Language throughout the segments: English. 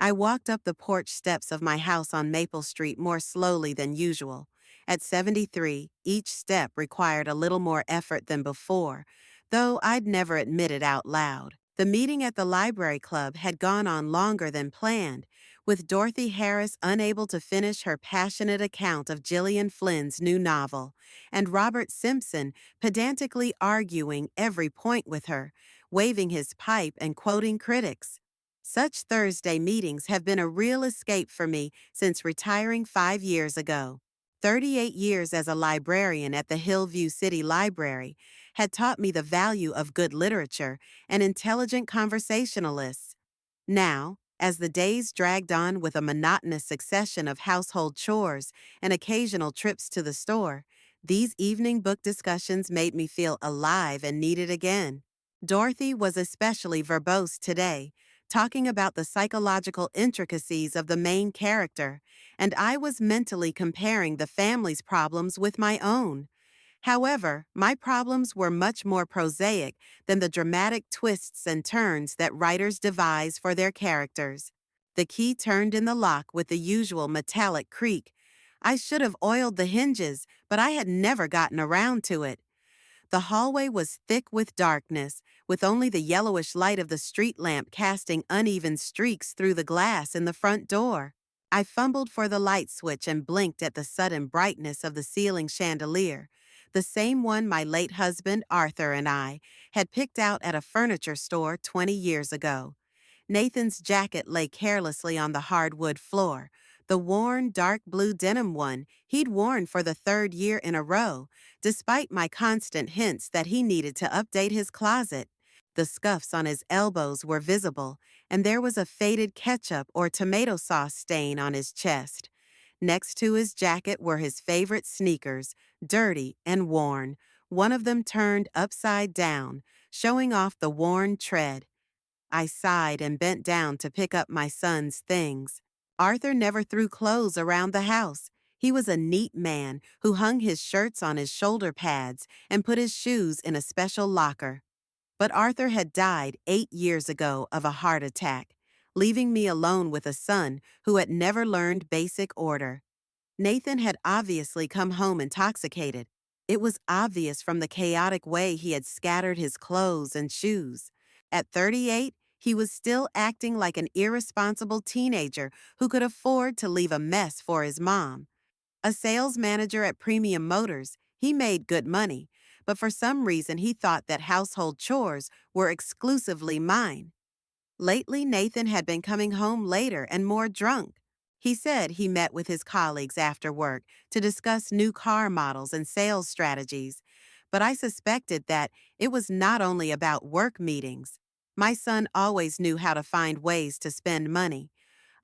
I walked up the porch steps of my house on Maple Street more slowly than usual. At 73, each step required a little more effort than before, though I'd never admit it out loud. The meeting at the library club had gone on longer than planned, with Dorothy Harris unable to finish her passionate account of Gillian Flynn's new novel, and Robert Simpson pedantically arguing every point with her, waving his pipe and quoting critics. Such Thursday meetings have been a real escape for me since retiring 5 years ago. 38 years as a librarian at the Hillview City Library had taught me the value of good literature and intelligent conversationalists. Now, as the days dragged on with a monotonous succession of household chores and occasional trips to the store, these evening book discussions made me feel alive and needed again. Dorothy was especially verbose today, talking about the psychological intricacies of the main character, and I was mentally comparing the family's problems with my own. However, my problems were much more prosaic than the dramatic twists and turns that writers devise for their characters. The key turned in the lock with the usual metallic creak. I should have oiled the hinges, but I had never gotten around to it. The hallway was thick with darkness, with only the yellowish light of the street lamp casting uneven streaks through the glass in the front door. I fumbled for the light switch and blinked at the sudden brightness of the ceiling chandelier, the same one my late husband, Arthur, and I had picked out at a furniture store 20 years ago. Nathan's jacket lay carelessly on the hardwood floor, the worn dark blue denim one he'd worn for the third year in a row, despite my constant hints that he needed to update his closet. The scuffs on his elbows were visible, and there was a faded ketchup or tomato sauce stain on his chest. Next to his jacket were his favorite sneakers, dirty and worn, one of them turned upside down, showing off the worn tread. I sighed and bent down to pick up my son's things. Arthur never threw clothes around the house. He was a neat man who hung his shirts on his shoulder pads and put his shoes in a special locker. But Arthur had died 8 years ago of a heart attack, leaving me alone with a son who had never learned basic order. Nathan had obviously come home intoxicated. It was obvious from the chaotic way he had scattered his clothes and shoes. At 38, he was still acting like an irresponsible teenager who could afford to leave a mess for his mom. A sales manager at Premium Motors, he made good money, but for some reason he thought that household chores were exclusively mine. Lately, Nathan had been coming home later and more drunk. He said he met with his colleagues after work to discuss new car models and sales strategies, but I suspected that it was not only about work meetings. My son always knew how to find ways to spend money.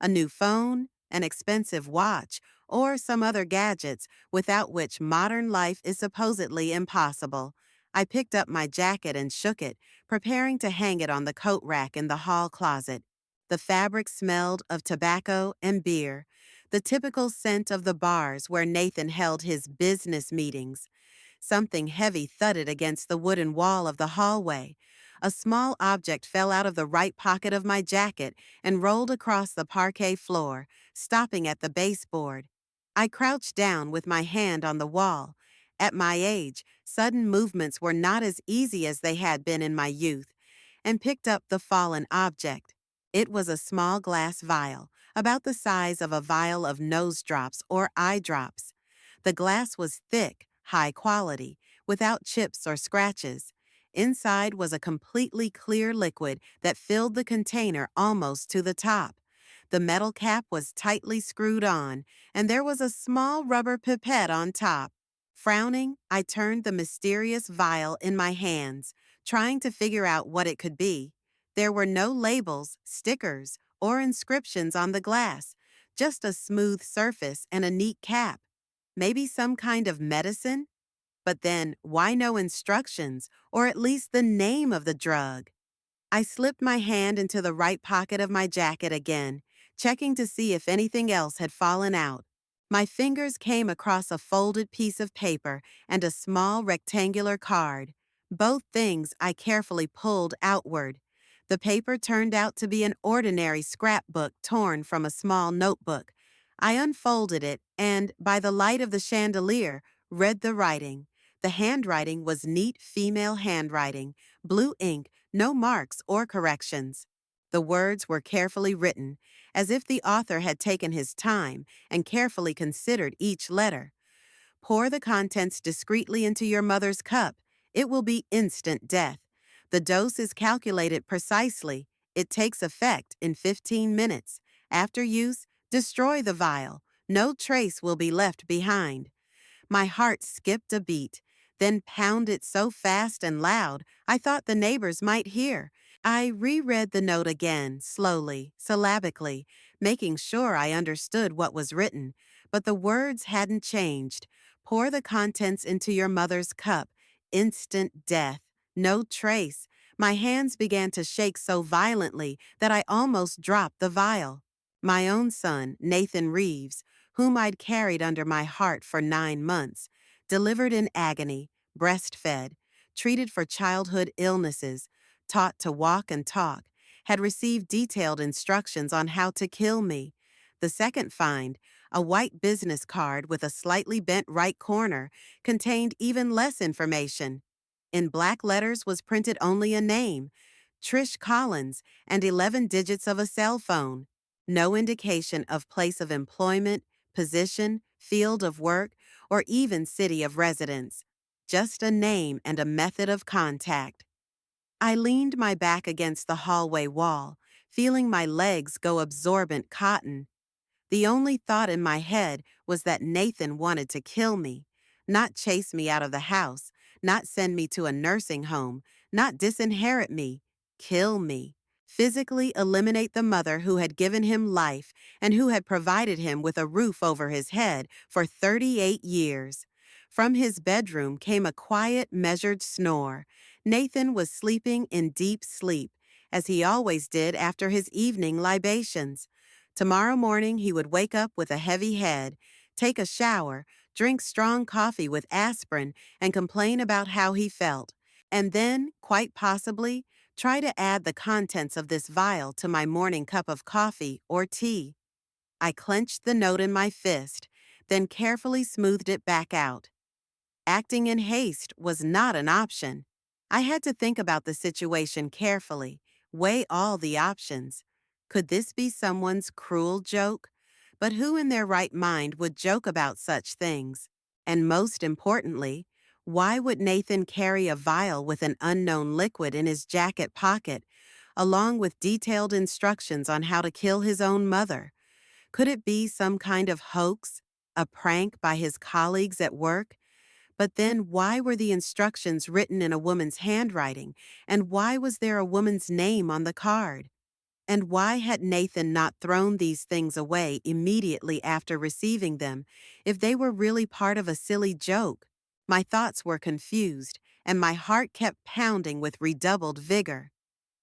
A new phone, an expensive watch, or some other gadgets without which modern life is supposedly impossible. I picked up my jacket and shook it, preparing to hang it on the coat rack in the hall closet. The fabric smelled of tobacco and beer, the typical scent of the bars where Nathan held his business meetings. Something heavy thudded against the wooden wall of the hallway. A small object fell out of the right pocket of my jacket and rolled across the parquet floor, stopping at the baseboard. I crouched down with my hand on the wall. At my age, sudden movements were not as easy as they had been in my youth, and picked up the fallen object. It was a small glass vial, about the size of a vial of nose drops or eye drops. The glass was thick, high quality, without chips or scratches. Inside was a completely clear liquid that filled the container almost to the top. The metal cap was tightly screwed on, and there was a small rubber pipette on top. Frowning, I turned the mysterious vial in my hands, trying to figure out what it could be. There were no labels, stickers, or inscriptions on the glass, just a smooth surface and a neat cap. Maybe some kind of medicine? But then, why no instructions, or at least the name of the drug? I slipped my hand into the right pocket of my jacket again, checking to see if anything else had fallen out. My fingers came across a folded piece of paper and a small rectangular card. Both things I carefully pulled outward. The paper turned out to be an ordinary scrapbook torn from a small notebook. I unfolded it and, by the light of the chandelier, read the writing. The handwriting was neat female handwriting, blue ink, no marks or corrections. The words were carefully written, as if the author had taken his time and carefully considered each letter. Pour the contents discreetly into your mother's cup. It will be instant death. The dose is calculated precisely. It takes effect in 15 minutes. After use, destroy the vial. No trace will be left behind. My heart skipped a beat, then pounded so fast and loud I thought the neighbors might hear. I reread the note again, slowly, syllabically, making sure I understood what was written, but the words hadn't changed. Pour the contents into your mother's cup. Instant death. No trace. My hands began to shake so violently that I almost dropped the vial. My own son, Nathan Reeves, whom I'd carried under my heart for 9 months, delivered in agony, breastfed, treated for childhood illnesses, taught to walk and talk, had received detailed instructions on how to kill me. The second find, a white business card with a slightly bent right corner, contained even less information. In black letters was printed only a name, Trish Collins, and 11 digits of a cell phone. No indication of place of employment, position, field of work, or even city of residence. Just a name and a method of contact. I leaned my back against the hallway wall, feeling my legs go absorbent cotton. The only thought in my head was that Nathan wanted to kill me, not chase me out of the house, not send me to a nursing home, not disinherit me, kill me. Physically eliminate the mother who had given him life and who had provided him with a roof over his head for 38 years. From his bedroom came a quiet, measured snore. Nathan was sleeping in deep sleep, as he always did after his evening libations. Tomorrow morning he would wake up with a heavy head, take a shower, drink strong coffee with aspirin, and complain about how he felt. And then, quite possibly, try to add the contents of this vial to my morning cup of coffee or tea. I clenched the note in my fist, then carefully smoothed it back out. Acting in haste was not an option. I had to think about the situation carefully, weigh all the options. Could this be someone's cruel joke? But who in their right mind would joke about such things? And most importantly, why would Nathan carry a vial with an unknown liquid in his jacket pocket, along with detailed instructions on how to kill his own mother? Could it be some kind of hoax, a prank by his colleagues at work? But then why were the instructions written in a woman's handwriting, and why was there a woman's name on the card? And why had Nathan not thrown these things away immediately after receiving them, if they were really part of a silly joke? My thoughts were confused, and my heart kept pounding with redoubled vigor.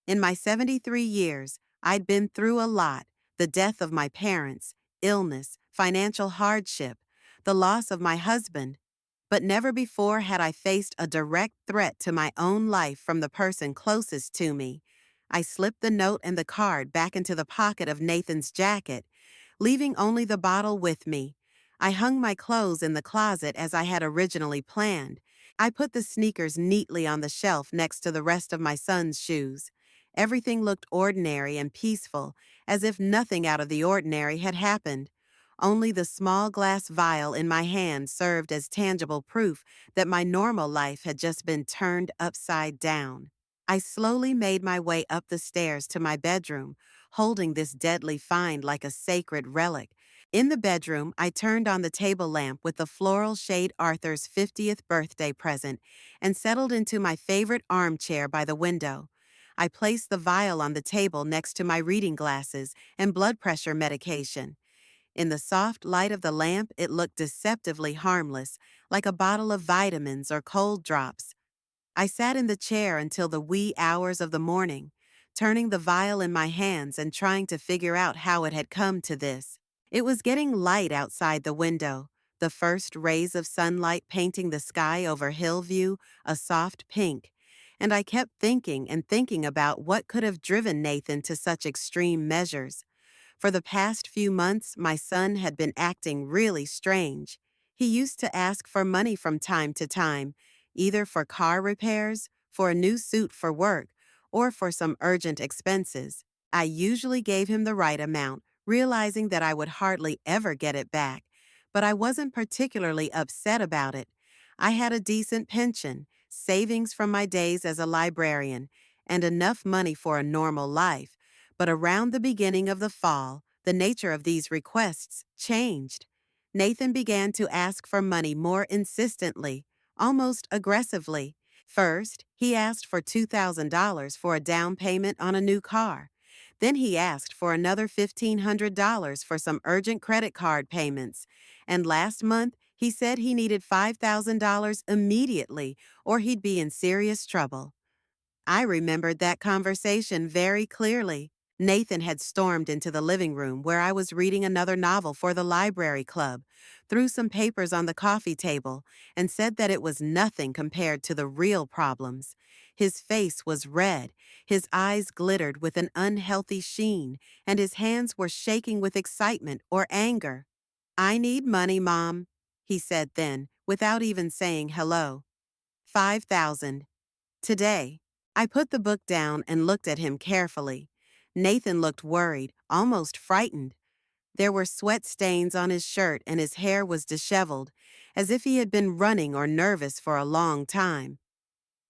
In my 73 years, I'd been through a lot: the death of my parents, illness, financial hardship, the loss of my husband. But never before had I faced a direct threat to my own life from the person closest to me. I slipped the note and the card back into the pocket of Nathan's jacket, leaving only the bottle with me. I hung my clothes in the closet as I had originally planned. I put the sneakers neatly on the shelf next to the rest of my son's shoes. Everything looked ordinary and peaceful, as if nothing out of the ordinary had happened. Only the small glass vial in my hand served as tangible proof that my normal life had just been turned upside down. I slowly made my way up the stairs to my bedroom, holding this deadly find like a sacred relic. In the bedroom, I turned on the table lamp with the floral shade Arthur's 50th birthday present and settled into my favorite armchair by the window. I placed the vial on the table next to my reading glasses and blood pressure medication. In the soft light of the lamp, it looked deceptively harmless, like a bottle of vitamins or cold drops. I sat in the chair until the wee hours of the morning, turning the vial in my hands and trying to figure out how it had come to this. It was getting light outside the window, the first rays of sunlight painting the sky over Hillview a soft pink, and I kept thinking and thinking about what could have driven Nathan to such extreme measures. For the past few months, my son had been acting really strange. He used to ask for money from time to time, either for car repairs, for a new suit for work, or for some urgent expenses. I usually gave him the right amount, realizing that I would hardly ever get it back, but I wasn't particularly upset about it. I had a decent pension, savings from my days as a librarian, and enough money for a normal life. But around the beginning of the fall, the nature of these requests changed. Nathan began to ask for money more insistently, almost aggressively. First, he asked for $2,000 for a down payment on a new car. Then he asked for another $1,500 for some urgent credit card payments. And last month, he said he needed $5,000 immediately or he'd be in serious trouble. I remembered that conversation very clearly. Nathan had stormed into the living room where I was reading another novel for the library club, threw some papers on the coffee table, and said that it was nothing compared to the real problems. His face was red, his eyes glittered with an unhealthy sheen, and his hands were shaking with excitement or anger. "I need money, Mom," he said then, without even saying hello. 5,000. Today. I put the book down and looked at him carefully. Nathan looked worried, almost frightened. There were sweat stains on his shirt and his hair was disheveled, as if he had been running or nervous for a long time.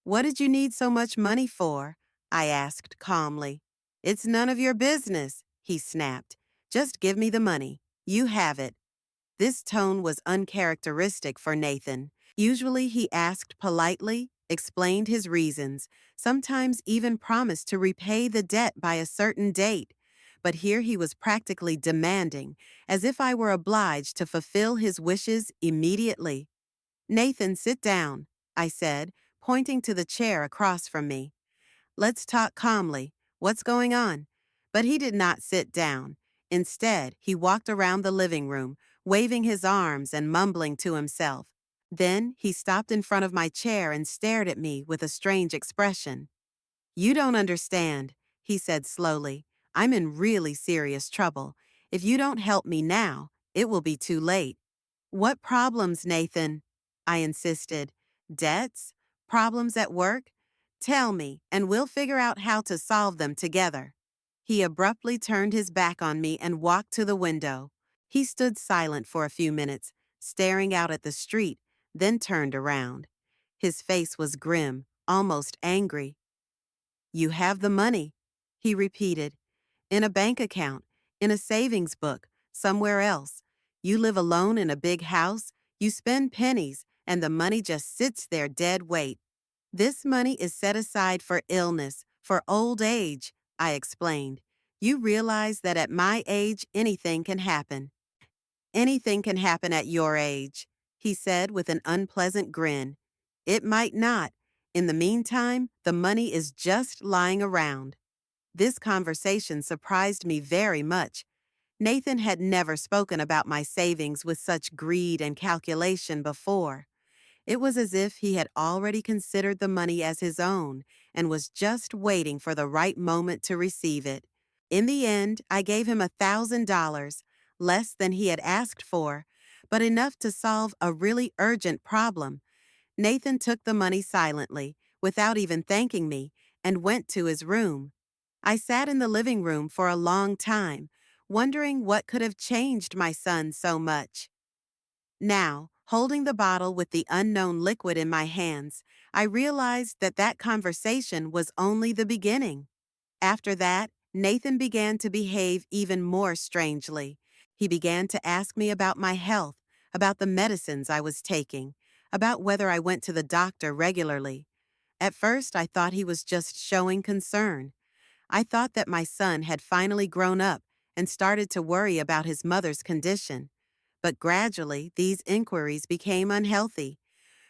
"What did you need so much money for?" I asked calmly. "It's none of your business," he snapped. "Just give me the money. You have it." This tone was uncharacteristic for Nathan. Usually he asked politely, explained his reasons, sometimes even promised to repay the debt by a certain date. But here he was practically demanding, as if I were obliged to fulfill his wishes immediately. "Nathan, sit down," I said, pointing to the chair across from me. "Let's talk calmly. What's going on?" But he did not sit down. Instead, he walked around the living room, waving his arms and mumbling to himself. Then he stopped in front of my chair and stared at me with a strange expression. "You don't understand," he said slowly. "I'm in really serious trouble. If you don't help me now, it will be too late." "What problems, Nathan?" I insisted. "Debts? Problems at work? Tell me, and we'll figure out how to solve them together." He abruptly turned his back on me and walked to the window. He stood silent for a few minutes, staring out at the street, then turned around. His face was grim, almost angry. "You have the money," he repeated. "In a bank account, in a savings book, somewhere else. You live alone in a big house, you spend pennies, and the money just sits there dead weight. This money is set aside for illness, for old age," I explained. "You realize that at my age, anything can happen." "Anything can happen at your age," he said with an unpleasant grin. "It might not. In the meantime, the money is just lying around." This conversation surprised me very much. Nathan had never spoken about my savings with such greed and calculation before. It was as if he had already considered the money as his own and was just waiting for the right moment to receive it. In the end, I gave him $1,000, less than he had asked for, but enough to solve a really urgent problem. Nathan took the money silently, without even thanking me, and went to his room. I sat in the living room for a long time, wondering what could have changed my son so much. Now, holding the bottle with the unknown liquid in my hands, I realized that that conversation was only the beginning. After that, Nathan began to behave even more strangely. He began to ask me about my health, about the medicines I was taking, about whether I went to the doctor regularly. At first, I thought he was just showing concern. I thought that my son had finally grown up and started to worry about his mother's condition. But gradually, these inquiries became unhealthy.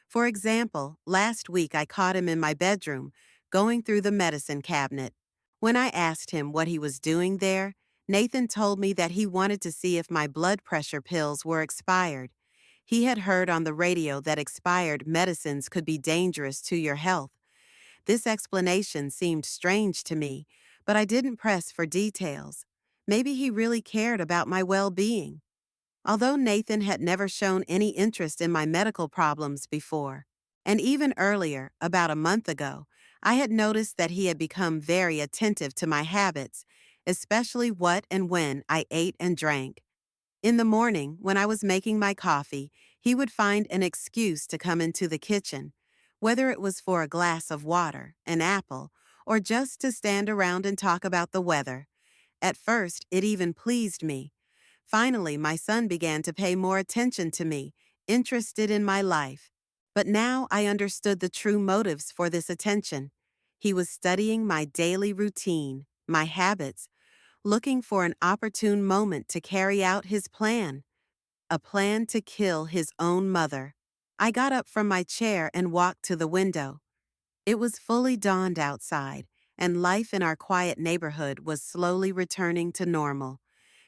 For example, last week I caught him in my bedroom, going through the medicine cabinet. When I asked him what he was doing there, Nathan told me that he wanted to see if my blood pressure pills were expired. He had heard on the radio that expired medicines could be dangerous to your health. This explanation seemed strange to me, but I didn't press for details. Maybe he really cared about my well-being. Although Nathan had never shown any interest in my medical problems before, and even earlier, about a month ago, I had noticed that he had become very attentive to my habits, especially what and when I ate and drank. In the morning, when I was making my coffee, he would find an excuse to come into the kitchen, whether it was for a glass of water, an apple, or just to stand around and talk about the weather. At first, it even pleased me. Finally, my son began to pay more attention to me, interested in my life. But now I understood the true motives for this attention. He was studying my daily routine, my habits, looking for an opportune moment to carry out his plan, a plan to kill his own mother. I got up from my chair and walked to the window. It was fully dawned outside, and life in our quiet neighborhood was slowly returning to normal.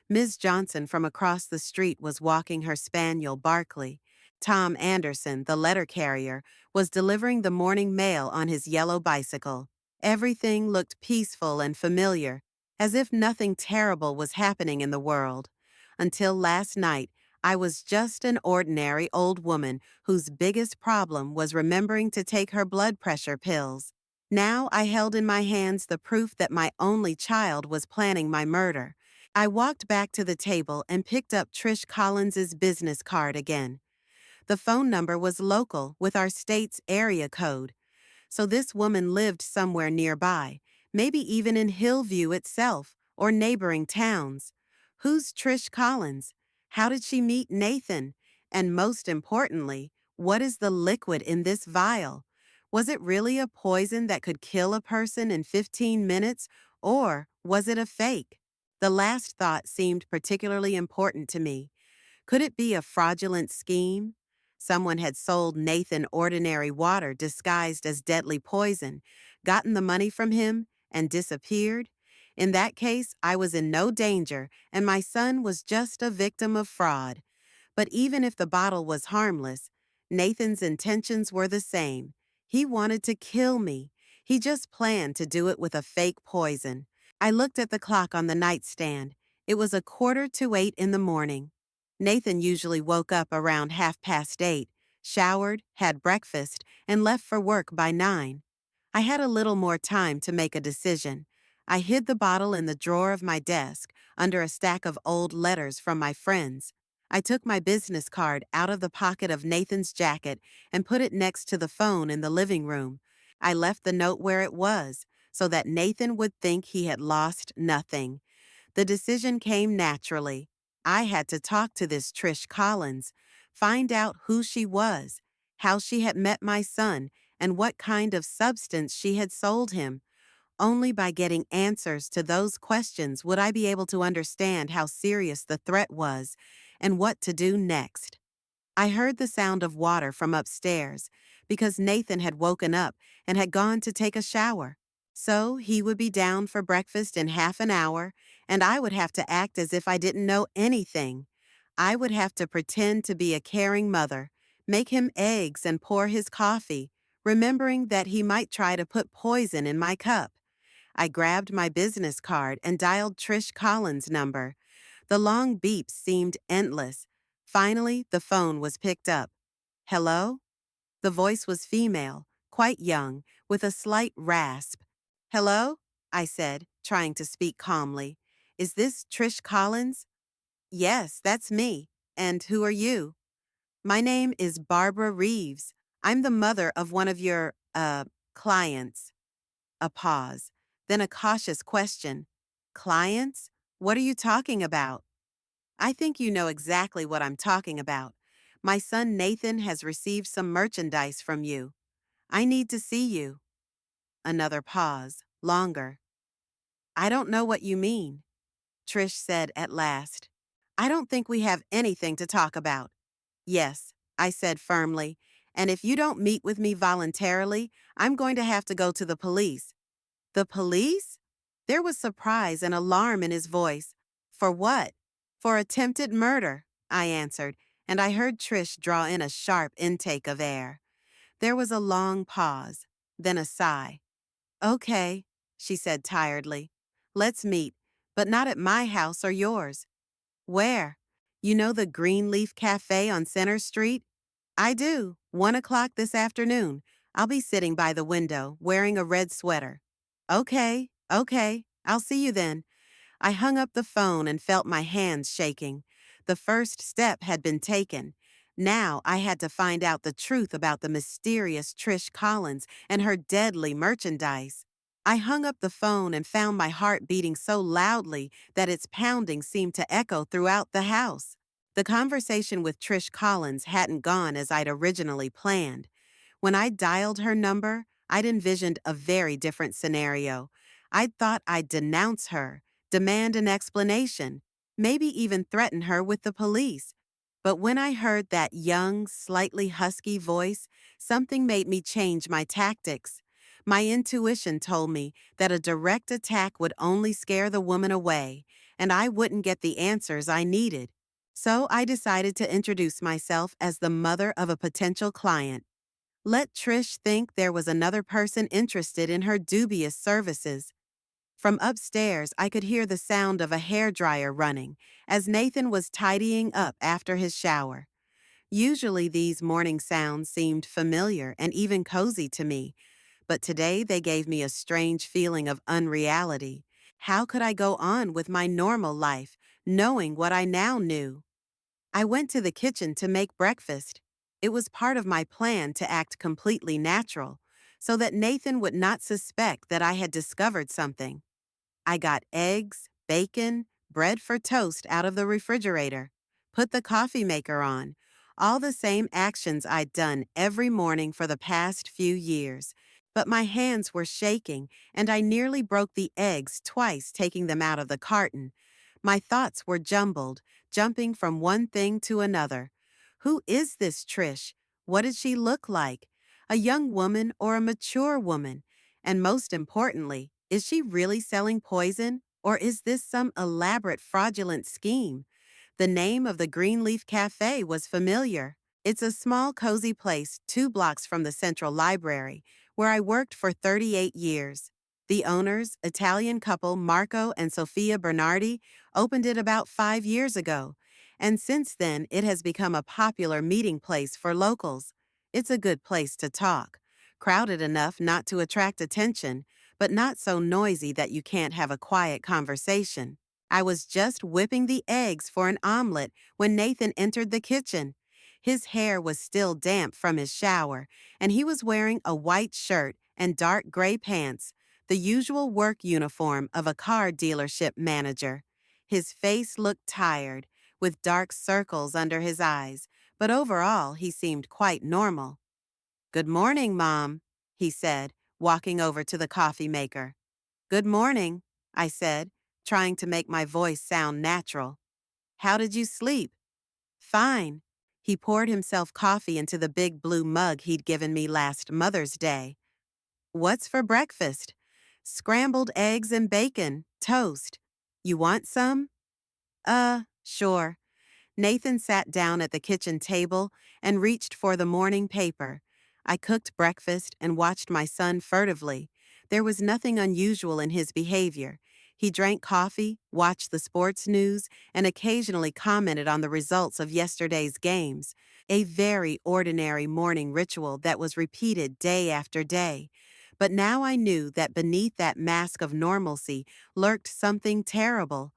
Ms. Johnson from across the street was walking her spaniel Barkley. Tom Anderson, the letter carrier, was delivering the morning mail on his yellow bicycle. Everything looked peaceful and familiar, as if nothing terrible was happening in the world. Until last night, I was just an ordinary old woman whose biggest problem was remembering to take her blood pressure pills. Now I held in my hands the proof that my only child was planning my murder. I walked back to the table and picked up Trish Collins's business card again. The phone number was local with our state's area code, so this woman lived somewhere nearby, maybe even in Hillview itself or neighboring towns. Who's Trish Collins? How did she meet Nathan? And most importantly, what is the liquid in this vial? Was it really a poison that could kill a person in 15 minutes, or was it a fake? The last thought seemed particularly important to me. Could it be a fraudulent scheme? Someone had sold Nathan ordinary water disguised as deadly poison, gotten the money from him, and disappeared? In that case, I was in no danger, and my son was just a victim of fraud. But even if the bottle was harmless, Nathan's intentions were the same. He wanted to kill me. He just planned to do it with a fake poison. I looked at the clock on the nightstand. It was 7:45 in the morning. Nathan usually woke up around 8:30, showered, had breakfast, and left for work by 9. I had a little more time to make a decision. I hid the bottle in the drawer of my desk, under a stack of old letters from my friends. I took my business card out of the pocket of Nathan's jacket and put it next to the phone in the living room. I left the note where it was, so that Nathan would think he had lost nothing. The decision came naturally. I had to talk to this Trish Collins, find out who she was, how she had met my son, and what kind of substance she had sold him. Only by getting answers to those questions would I be able to understand how serious the threat was and what to do next. I heard the sound of water from upstairs because Nathan had woken up and had gone to take a shower. So he would be down for breakfast in half an hour, and I would have to act as if I didn't know anything. I would have to pretend to be a caring mother, make him eggs and pour his coffee, remembering that he might try to put poison in my cup. I grabbed my business card and dialed Trish Collins' number. The long beeps seemed endless. Finally, the phone was picked up. Hello? The voice was female, quite young, with a slight rasp. Hello? I said, trying to speak calmly. Is this Trish Collins? Yes, that's me. And who are you? My name is Barbara Reeves. I'm the mother of one of your, clients. A pause, then a cautious question. Clients? What are you talking about? I think you know exactly what I'm talking about. My son Nathan has received some merchandise from you. I need to see you. Another pause, longer. I don't know what you mean, Trish said at last. I don't think we have anything to talk about. Yes, I said firmly, and if you don't meet with me voluntarily, I'm going to have to go to the police. The police? There was surprise and alarm in his voice. For what? For attempted murder, I answered, and I heard Trish draw in a sharp intake of air. There was a long pause, then a sigh. Okay, she said tiredly. Let's meet, but not at my house or yours. Where? You know the Greenleaf Cafe on Center Street? I do. 1 o'clock this afternoon. I'll be sitting by the window, wearing a red sweater. Okay. I'll see you then. I hung up the phone and felt my hands shaking. The first step had been taken. Now I had to find out the truth about the mysterious Trish Collins and her deadly merchandise. I hung up the phone and found my heart beating so loudly that its pounding seemed to echo throughout the house. The conversation with Trish Collins hadn't gone as I'd originally planned. When I dialed her number, I'd envisioned a very different scenario. I'd thought I'd denounce her, demand an explanation, maybe even threaten her with the police. But when I heard that young, slightly husky voice, something made me change my tactics. My intuition told me that a direct attack would only scare the woman away, and I wouldn't get the answers I needed. So I decided to introduce myself as the mother of a potential client. Let Trish think there was another person interested in her dubious services. From upstairs, I could hear the sound of a hairdryer running as Nathan was tidying up after his shower. Usually these morning sounds seemed familiar and even cozy to me, but today they gave me a strange feeling of unreality. How could I go on with my normal life, knowing what I now knew? I went to the kitchen to make breakfast. It was part of my plan to act completely natural, so that Nathan would not suspect that I had discovered something. I got eggs, bacon, bread for toast out of the refrigerator, put the coffee maker on, all the same actions I'd done every morning for the past few years. But my hands were shaking, and I nearly broke the eggs twice taking them out of the carton. My thoughts were jumbled, jumping from one thing to another. Who is this Trish? What did she look like? A young woman or a mature woman? And most importantly, is she really selling poison, or is this some elaborate fraudulent scheme? The name of the Greenleaf Cafe was familiar. It's a small, cozy place 2 blocks from the Central Library, where I worked for 38 years. The owners, Italian couple Marco and Sofia Bernardi, opened it about 5 years ago, and since then it has become a popular meeting place for locals. It's a good place to talk, crowded enough not to attract attention, but not so noisy that you can't have a quiet conversation. I was just whipping the eggs for an omelet when Nathan entered the kitchen. His hair was still damp from his shower, and he was wearing a white shirt and dark gray pants, the usual work uniform of a car dealership manager. His face looked tired, with dark circles under his eyes, but overall he seemed quite normal. "Good morning, Mom," he said, walking over to the coffee maker. "Good morning," I said, trying to make my voice sound natural. "How did you sleep?" "Fine." He poured himself coffee into the big blue mug he'd given me last Mother's Day. "What's for breakfast?" "Scrambled eggs and bacon, toast. You want some?" Sure." Nathan sat down at the kitchen table and reached for the morning paper. I cooked breakfast and watched my son furtively. There was nothing unusual in his behavior. He drank coffee, watched the sports news, and occasionally commented on the results of yesterday's games. A very ordinary morning ritual that was repeated day after day. But now I knew that beneath that mask of normalcy lurked something terrible.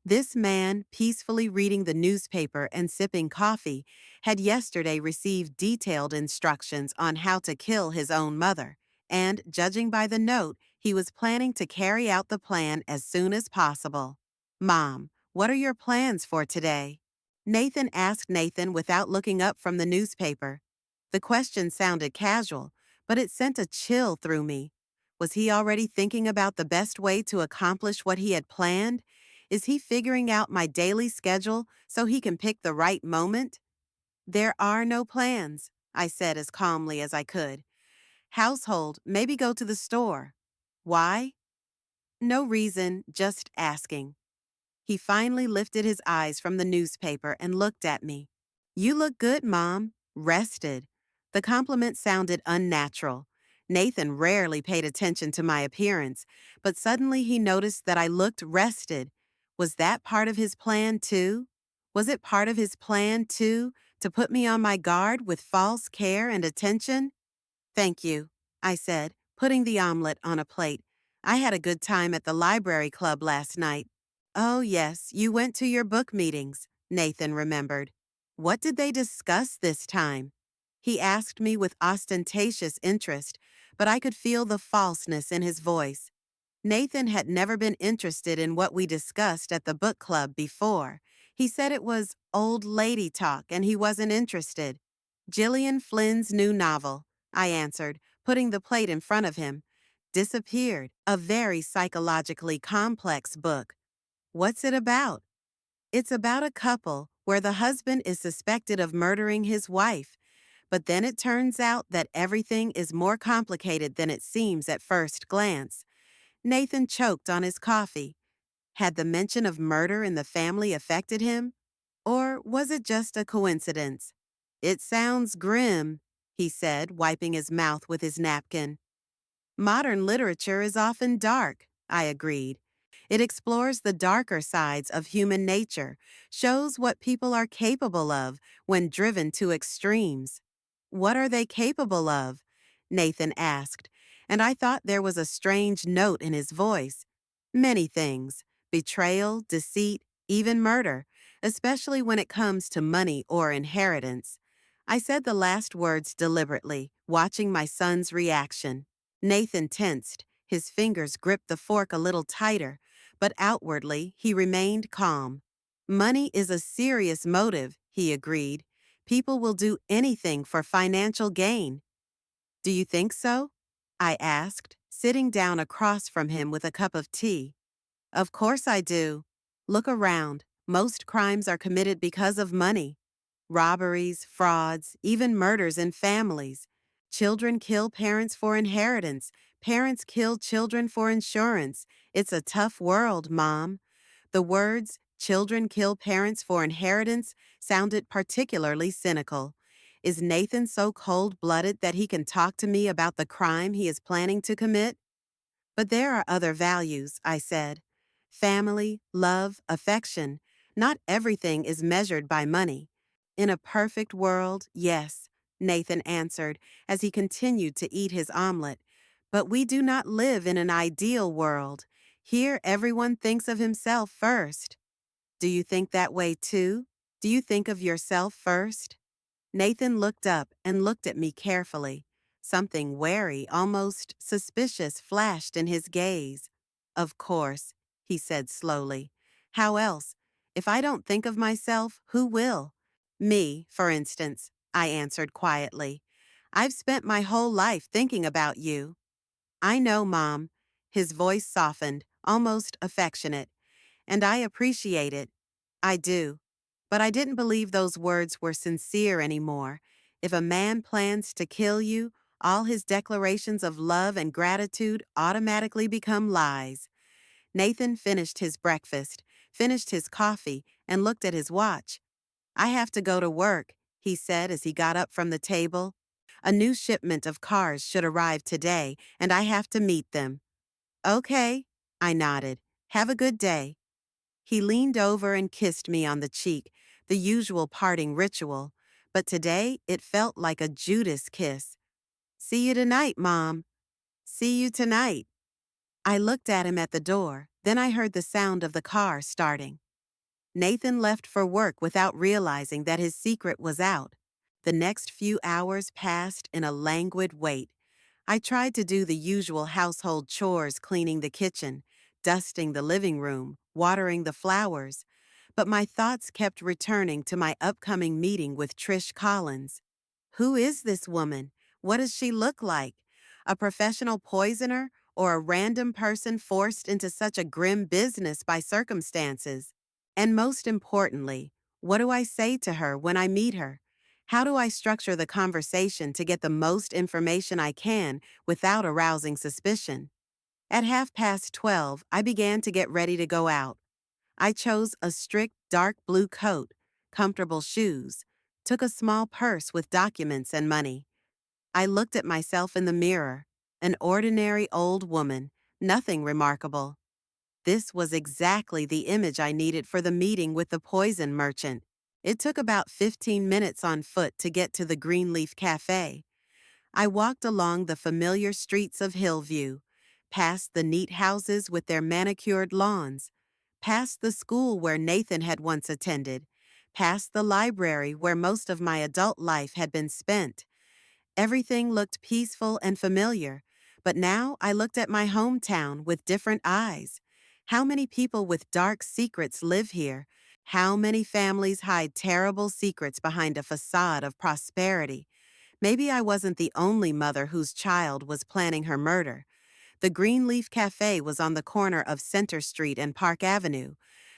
This man, peacefully reading the newspaper and sipping coffee, had yesterday received detailed instructions on how to kill his own mother, and, judging by the note, he was planning to carry out the plan as soon as possible. "Mom, what are your plans for today?" Nathan asked Nathan without looking up from the newspaper. The question sounded casual, but it sent a chill through me. Was he already thinking about the best way to accomplish what he had planned? Is he figuring out my daily schedule so he can pick the right moment? "There are no plans," I said as calmly as I could. "Household, maybe go to the store." "Why?" "No reason, just asking." He finally lifted his eyes from the newspaper and looked at me. "You look good, Mom. Rested." The compliment sounded unnatural. Nathan rarely paid attention to my appearance, but suddenly he noticed that I looked rested. Was that part of his plan, too? Was it part of his plan, too, to put me on my guard with false care and attention? Thank you, I said, putting the omelet on a plate. I had a good time at the library club last night. Oh, yes, you went to your book meetings, Nathan remembered. What did they discuss this time? He asked me with ostentatious interest, but I could feel the falseness in his voice. Nathan had never been interested in what we discussed at the book club before. He said it was old lady talk and he wasn't interested. Gillian Flynn's new novel, I answered, putting the plate in front of him. Disappeared, a very psychologically complex book. What's it about? It's about a couple where the husband is suspected of murdering his wife, but then it turns out that everything is more complicated than it seems at first glance. Nathan choked on his coffee. Had the mention of murder in the family affected him? Or was it just a coincidence? It sounds grim, he said, wiping his mouth with his napkin. Modern literature is often dark, I agreed. It explores the darker sides of human nature, shows what people are capable of when driven to extremes. What are they capable of? Nathan asked, and I thought there was a strange note in his voice. Many things: betrayal, deceit, even murder, especially when it comes to money or inheritance. I said the last words deliberately, watching my son's reaction. Nathan tensed. His fingers gripped the fork a little tighter, but outwardly he remained calm. Money is a serious motive, he agreed. People will do anything for financial gain. Do you think so? I asked, sitting down across from him with a cup of tea. Of course I do. Look around. Most crimes are committed because of money. Robberies, frauds, even murders in families. Children kill parents for inheritance. Parents kill children for insurance. It's a tough world, Mom. The words, children kill parents for inheritance, sounded particularly cynical. Is Nathan so cold-blooded that he can talk to me about the crime he is planning to commit? But there are other values, I said. Family, love, affection. Not everything is measured by money. In a perfect world, yes, Nathan answered as he continued to eat his omelet. But we do not live in an ideal world. Here, everyone thinks of himself first. Do you think that way too? Do you think of yourself first? Nathan looked up and looked at me carefully. Something wary, almost suspicious, flashed in his gaze. Of course, he said slowly. How else? If I don't think of myself, who will? Me, for instance, I answered quietly. I've spent my whole life thinking about you. I know, Mom. His voice softened, almost affectionate. And I appreciate it. I do. But I didn't believe those words were sincere anymore. If a man plans to kill you, all his declarations of love and gratitude automatically become lies. Nathan finished his breakfast, finished his coffee, and looked at his watch. I have to go to work, he said as he got up from the table. A new shipment of cars should arrive today, and I have to meet them. Okay, I nodded. Have a good day. He leaned over and kissed me on the cheek, the usual parting ritual, but today it felt like a Judas kiss. See you tonight, Mom. See you tonight. I looked at him at the door, then I heard the sound of the car starting. Nathan left for work without realizing that his secret was out. The next few hours passed in a languid wait. I tried to do the usual household chores, cleaning the kitchen, dusting the living room, watering the flowers, but my thoughts kept returning to my upcoming meeting with Trish Collins. Who is this woman? What does she look like? A professional poisoner or a random person forced into such a grim business by circumstances? And most importantly, what do I say to her when I meet her? How do I structure the conversation to get the most information I can without arousing suspicion? At 12:30, I began to get ready to go out. I chose a strict dark blue coat, comfortable shoes, took a small purse with documents and money. I looked at myself in the mirror. An ordinary old woman, nothing remarkable. This was exactly the image I needed for the meeting with the poison merchant. It took about 15 minutes on foot to get to the Greenleaf Cafe. I walked along the familiar streets of Hillview, past the neat houses with their manicured lawns, past the school where Nathan had once attended, past the library where most of my adult life had been spent. Everything looked peaceful and familiar, but now I looked at my hometown with different eyes. How many people with dark secrets live here? How many families hide terrible secrets behind a facade of prosperity? Maybe I wasn't the only mother whose child was planning her murder. The Greenleaf Cafe was on the corner of Center Street and Park Avenue,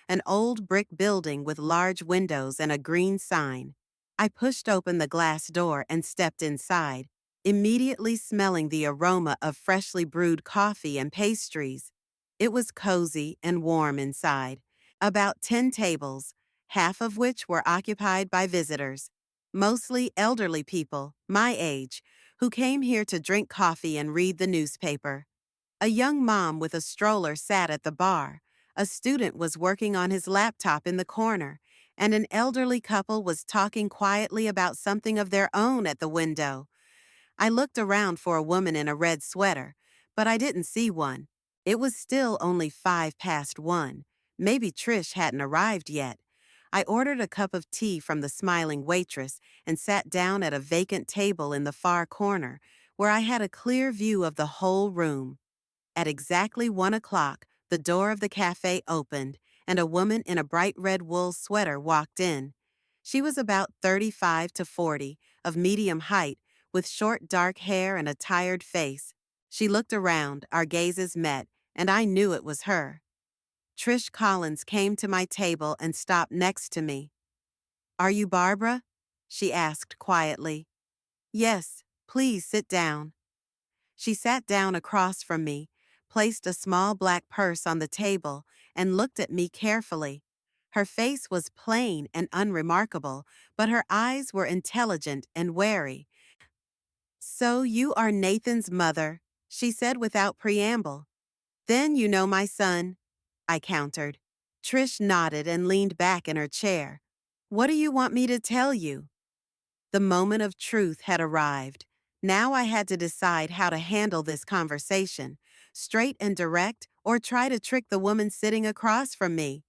an old brick building with large windows and a green sign. I pushed open the glass door and stepped inside, immediately smelling the aroma of freshly brewed coffee and pastries. It was cozy and warm inside. About 10 tables, half of which were occupied by visitors, mostly elderly people, my age, who came here to drink coffee and read the newspaper. A young mom with a stroller sat at the bar. A student was working on his laptop in the corner, and an elderly couple was talking quietly about something of their own at the window. I looked around for a woman in a red sweater, but I didn't see one. It was still only 1:05. Maybe Trish hadn't arrived yet. I ordered a cup of tea from the smiling waitress and sat down at a vacant table in the far corner, where I had a clear view of the whole room. At exactly 1 o'clock, the door of the cafe opened, and a woman in a bright red wool sweater walked in. She was about 35 to 40, of medium height, with short dark hair and a tired face. She looked around, our gazes met, and I knew it was her. Trish Collins came to my table and stopped next to me. "Are you Barbara?" she asked quietly. "Yes, please sit down." She sat down across from me, placed a small black purse on the table, and looked at me carefully. Her face was plain and unremarkable, but her eyes were intelligent and wary. "So you are Nathan's mother," she said without preamble. "Then you know my son," I countered. Trish nodded and leaned back in her chair. "What do you want me to tell you?" The moment of truth had arrived. Now I had to decide how to handle this conversation, straight and direct, or try to trick the woman sitting across from me.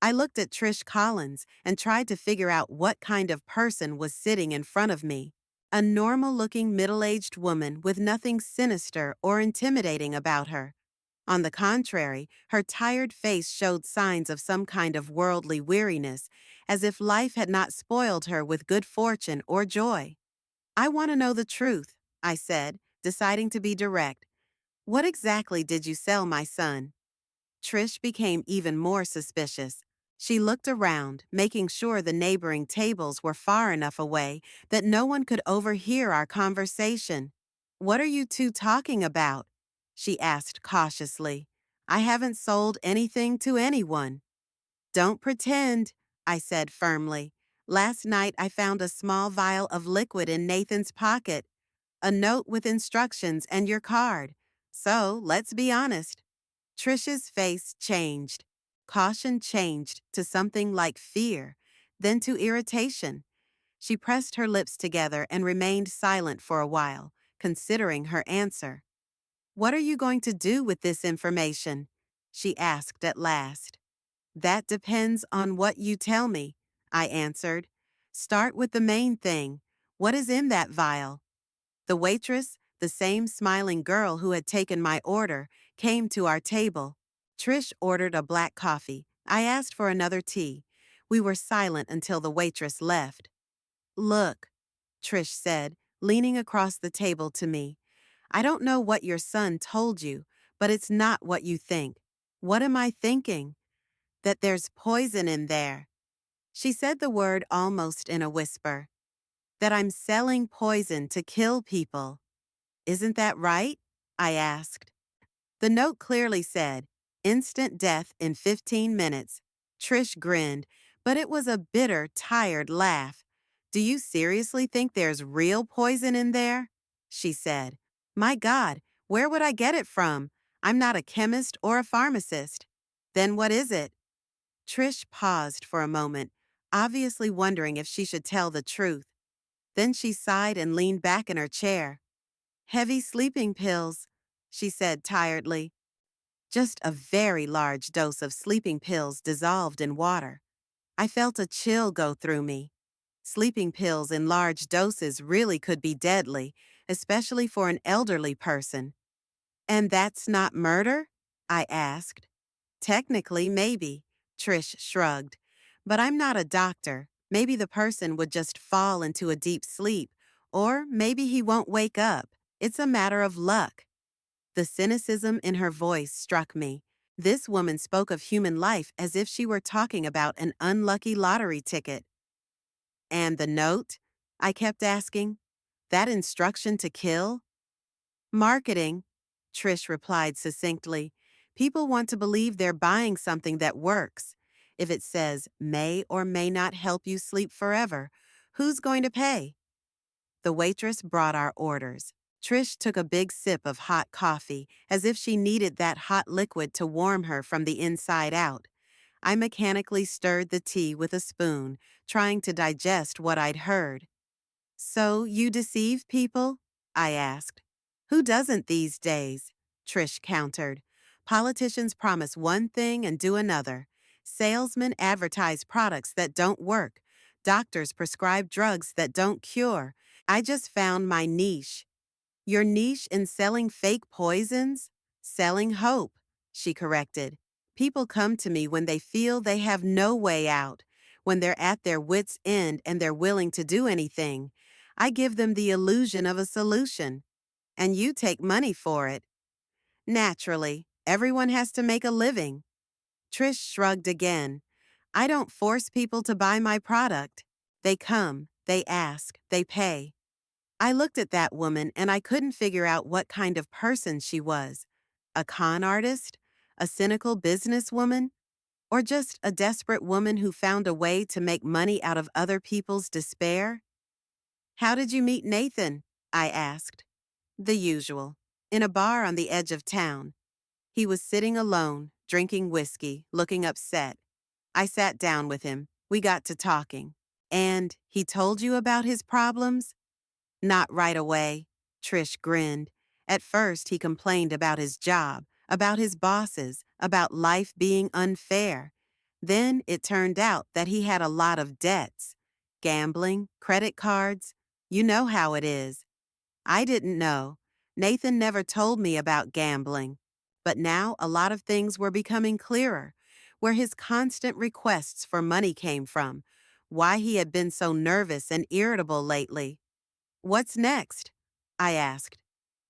I looked at Trish Collins and tried to figure out what kind of person was sitting in front of me. A normal-looking middle-aged woman with nothing sinister or intimidating about her. On the contrary, her tired face showed signs of some kind of worldly weariness, as if life had not spoiled her with good fortune or joy. "I want to know the truth," I said, deciding to be direct. "What exactly did you sell my son?" Trish became even more suspicious. She looked around, making sure the neighboring tables were far enough away that no one could overhear our conversation. "What are you two talking about?" she asked cautiously. "I haven't sold anything to anyone." "Don't pretend," I said firmly. "Last night I found a small vial of liquid in Nathan's pocket, a note with instructions and your card. So, let's be honest." Trish's face changed. Caution changed to something like fear, then to irritation. She pressed her lips together and remained silent for a while, considering her answer. "What are you going to do with this information?" she asked at last. "That depends on what you tell me," I answered. "Start with the main thing. What is in that vial?" The waitress, the same smiling girl who had taken my order, came to our table. Trish ordered a black coffee. I asked for another tea. We were silent until the waitress left. "Look," Trish said, leaning across the table to me. "I don't know what your son told you, but it's not what you think." "What am I thinking?" "That there's poison in there." She said the word almost in a whisper. "That I'm selling poison to kill people." "Isn't that right?" I asked. The note clearly said, "Instant death in 15 minutes." Trish grinned, but it was a bitter, tired laugh. "Do you seriously think there's real poison in there?" she said. "My God, Where would I get it from? I'm not a chemist or a pharmacist. Then what is it? Trish paused for a moment, obviously wondering if she should tell the truth. Then she sighed and leaned back in her chair. Heavy sleeping pills, she said tiredly. Just a very large dose of sleeping pills dissolved in water. I felt a chill go through me. Sleeping pills in large doses really could be deadly, especially for an elderly person. And that's not murder? I asked. Technically, maybe, Trish shrugged. But I'm not a doctor. Maybe the person would just fall into a deep sleep, or maybe he won't wake up. It's a matter of luck. The cynicism in her voice struck me. This woman spoke of human life as if she were talking about an unlucky lottery ticket. And the note? I kept asking. That instruction to kill? Marketing, Trish replied succinctly. People want to believe they're buying something that works. If it says may or may not help you sleep forever, who's going to pay? The waitress brought our orders. Trish took a big sip of hot coffee, as if she needed that hot liquid to warm her from the inside out. I mechanically stirred the tea with a spoon, trying to digest what I'd heard. So you deceive people? I asked. Who doesn't these days? Trish countered. Politicians promise one thing and do another. Salesmen advertise products that don't work. Doctors prescribe drugs that don't cure. I just found my niche. Your niche in selling fake poisons? Selling hope, she corrected. People come to me when they feel they have no way out, when they're at their wits' end and they're willing to do anything. I give them the illusion of a solution. And you take money for it. Naturally, everyone has to make a living. Trish shrugged again. I don't force people to buy my product. They come, they ask, they pay. I looked at that woman and I couldn't figure out what kind of person she was. A con artist? A cynical businesswoman? Or just a desperate woman who found a way to make money out of other people's despair? How did you meet Nathan? I asked. The usual. In a bar on the edge of town. He was sitting alone, drinking whiskey, looking upset. I sat down with him. We got to talking. And he told you about his problems? Not right away. Trish grinned. At first, he complained about his job, about his bosses, about life being unfair. Then it turned out that he had a lot of debts. Gambling, credit cards. You know how it is. I didn't know. Nathan never told me about gambling. But now a lot of things were becoming clearer, where his constant requests for money came from, why he had been so nervous and irritable lately. What's next? I asked.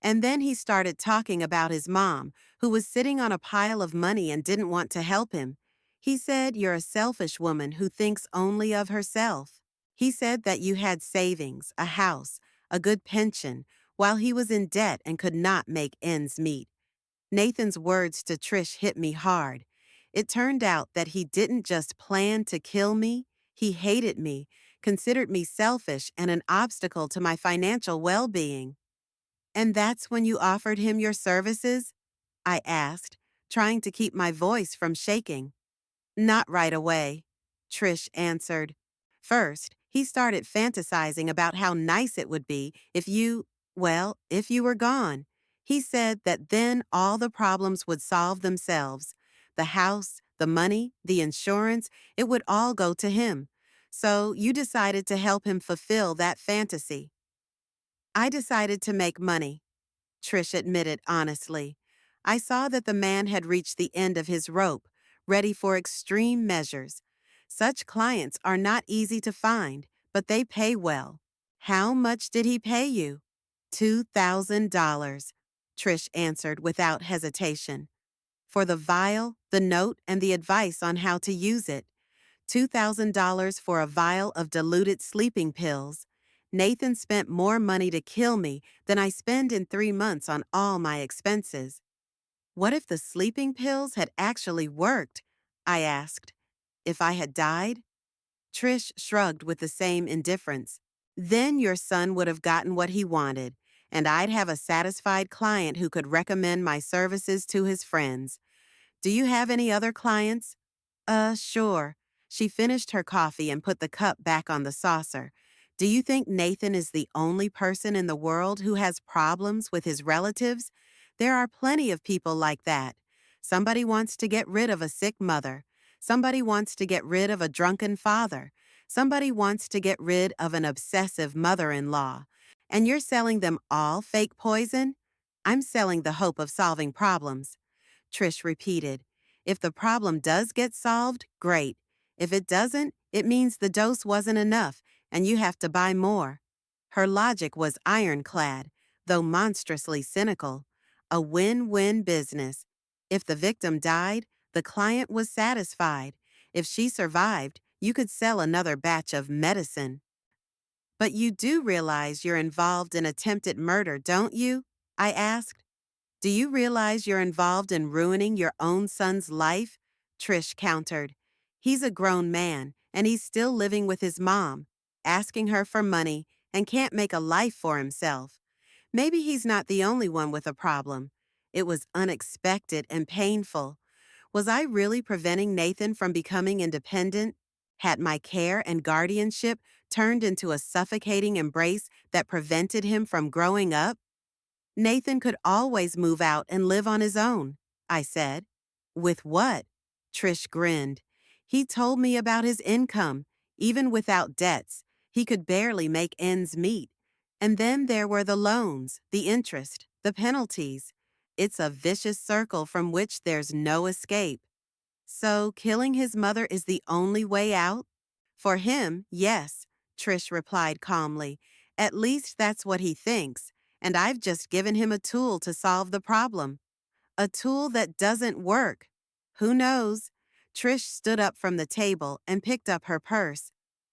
And then he started talking about his mom, who was sitting on a pile of money and didn't want to help him. He said you're a selfish woman who thinks only of herself. He said that you had savings, a house, a good pension, while he was in debt and could not make ends meet. Nathan's words to Trish hit me hard. It turned out that he didn't just plan to kill me, he hated me, considered me selfish and an obstacle to my financial well-being. And that's when you offered him your services? I asked, trying to keep my voice from shaking. Not right away, Trish answered. First, he started fantasizing about how nice it would be if you were gone. He said that then all the problems would solve themselves. The house, the money, the insurance, it would all go to him. So you decided to help him fulfill that fantasy. I decided to make money, Trish admitted honestly. I saw that the man had reached the end of his rope, ready for extreme measures. Such clients are not easy to find, but they pay well. How much did he pay you? $2,000, Trish answered without hesitation. For the vial, the note, and the advice on how to use it. $2,000 for a vial of diluted sleeping pills. Nathan spent more money to kill me than I spend in 3 months on all my expenses. What if the sleeping pills had actually worked? I asked. If I had died? Trish shrugged with the same indifference. Then your son would have gotten what he wanted. and I'd have a satisfied client who could recommend my services to his friends. Do you have any other clients? Sure. She finished her coffee and put the cup back on the saucer. Do you think Nathan is the only person in the world who has problems with his relatives? There are plenty of people like that. Somebody wants to get rid of a sick mother. Somebody wants to get rid of a drunken father. Somebody wants to get rid of an obsessive mother-in-law. And you're selling them all fake poison? I'm selling the hope of solving problems. Trish repeated. If the problem does get solved, great. If it doesn't, it means the dose wasn't enough and you have to buy more. Her logic was ironclad, though monstrously cynical. A win-win business. If the victim died, the client was satisfied. If she survived, you could sell another batch of medicine. But you do realize you're involved in attempted murder, don't you? I asked. Do you realize you're involved in ruining your own son's life? Trish countered. He's a grown man, and he's still living with his mom, asking her for money, and can't make a life for himself. Maybe he's not the only one with a problem. It was unexpected and painful. Was I really preventing Nathan from becoming independent? Had my care and guardianship turned into a suffocating embrace that prevented him from growing up? Nathan could always move out and live on his own, I said. With what? Trish grinned. He told me about his income. Even without debts, he could barely make ends meet. And then there were the loans, the interest, the penalties. It's a vicious circle from which there's no escape. So killing his mother is the only way out? For him, yes, Trish replied calmly. At least that's what he thinks, and I've just given him a tool to solve the problem. A tool that doesn't work. Who knows? Trish stood up from the table and picked up her purse.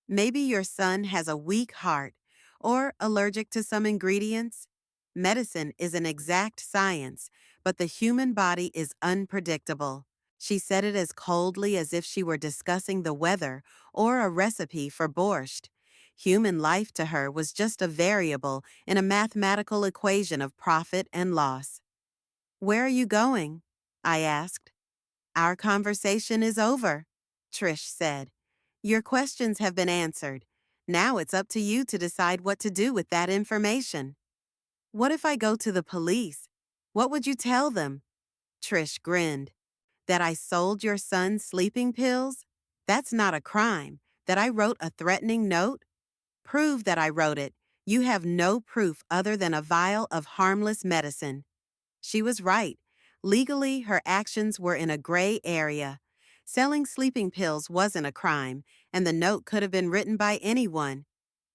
Maybe your son has a weak heart or allergic to some ingredients. Medicine is an exact science, but the human body is unpredictable. She said it as coldly as if she were discussing the weather or a recipe for borscht. Human life to her was just a variable in a mathematical equation of profit and loss. Where are you going? I asked. Our conversation is over, Trish said. Your questions have been answered. Now it's up to you to decide what to do with that information. What if I go to the police? What would you tell them? Trish grinned. That I sold your son sleeping pills? That's not a crime. That I wrote a threatening note? Prove that I wrote it. You have no proof other than a vial of harmless medicine. She was right. Legally, her actions were in a gray area. Selling sleeping pills wasn't a crime, and the note could have been written by anyone.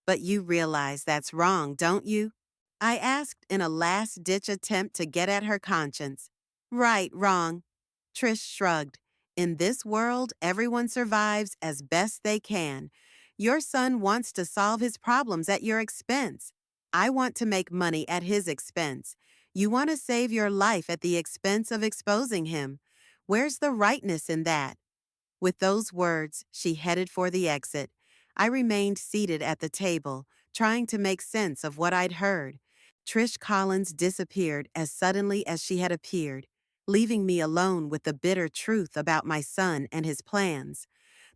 But you realize that's wrong, don't you? I asked in a last-ditch attempt to get at her conscience. Right, wrong. Trish shrugged. In this world, everyone survives as best they can. Your son wants to solve his problems at your expense. I want to make money at his expense. You want to save your life at the expense of exposing him. Where's the rightness in that? With those words, she headed for the exit. I remained seated at the table, trying to make sense of what I'd heard. Trish Collins disappeared as suddenly as she had appeared, leaving me alone with the bitter truth about my son and his plans.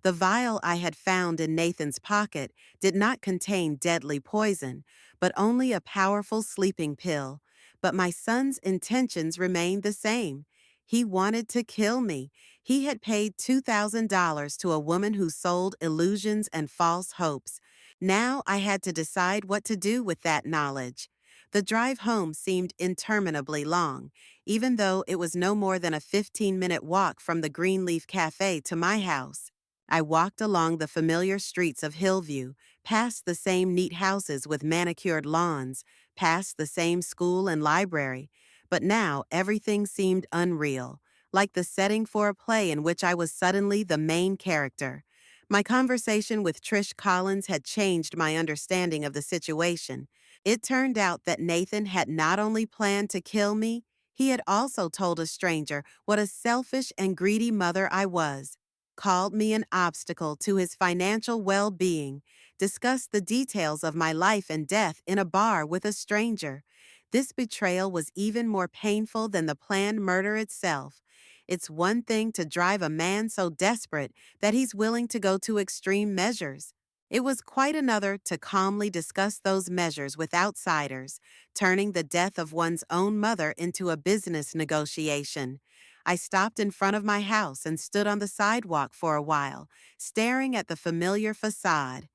The vial I had found in Nathan's pocket did not contain deadly poison, but only a powerful sleeping pill. But my son's intentions remained the same. He wanted to kill me. He had paid $2,000 to a woman who sold illusions and false hopes. Now I had to decide what to do with that knowledge. The drive home seemed interminably long, even though it was no more than a 15-minute walk from the Greenleaf Cafe to my house. I walked along the familiar streets of Hillview, past the same neat houses with manicured lawns, past the same school and library, but now everything seemed unreal, like the setting for a play in which I was suddenly the main character. My conversation with Trish Collins had changed my understanding of the situation. It turned out that Nathan had not only planned to kill me, he had also told a stranger what a selfish and greedy mother I was, called me an obstacle to his financial well-being, discussed the details of my life and death in a bar with a stranger. This betrayal was even more painful than the planned murder itself. It's one thing to drive a man so desperate that he's willing to go to extreme measures. It was quite another to calmly discuss those measures with outsiders, turning the death of one's own mother into a business negotiation. I stopped in front of my house and stood on the sidewalk for a while, staring at the familiar facade.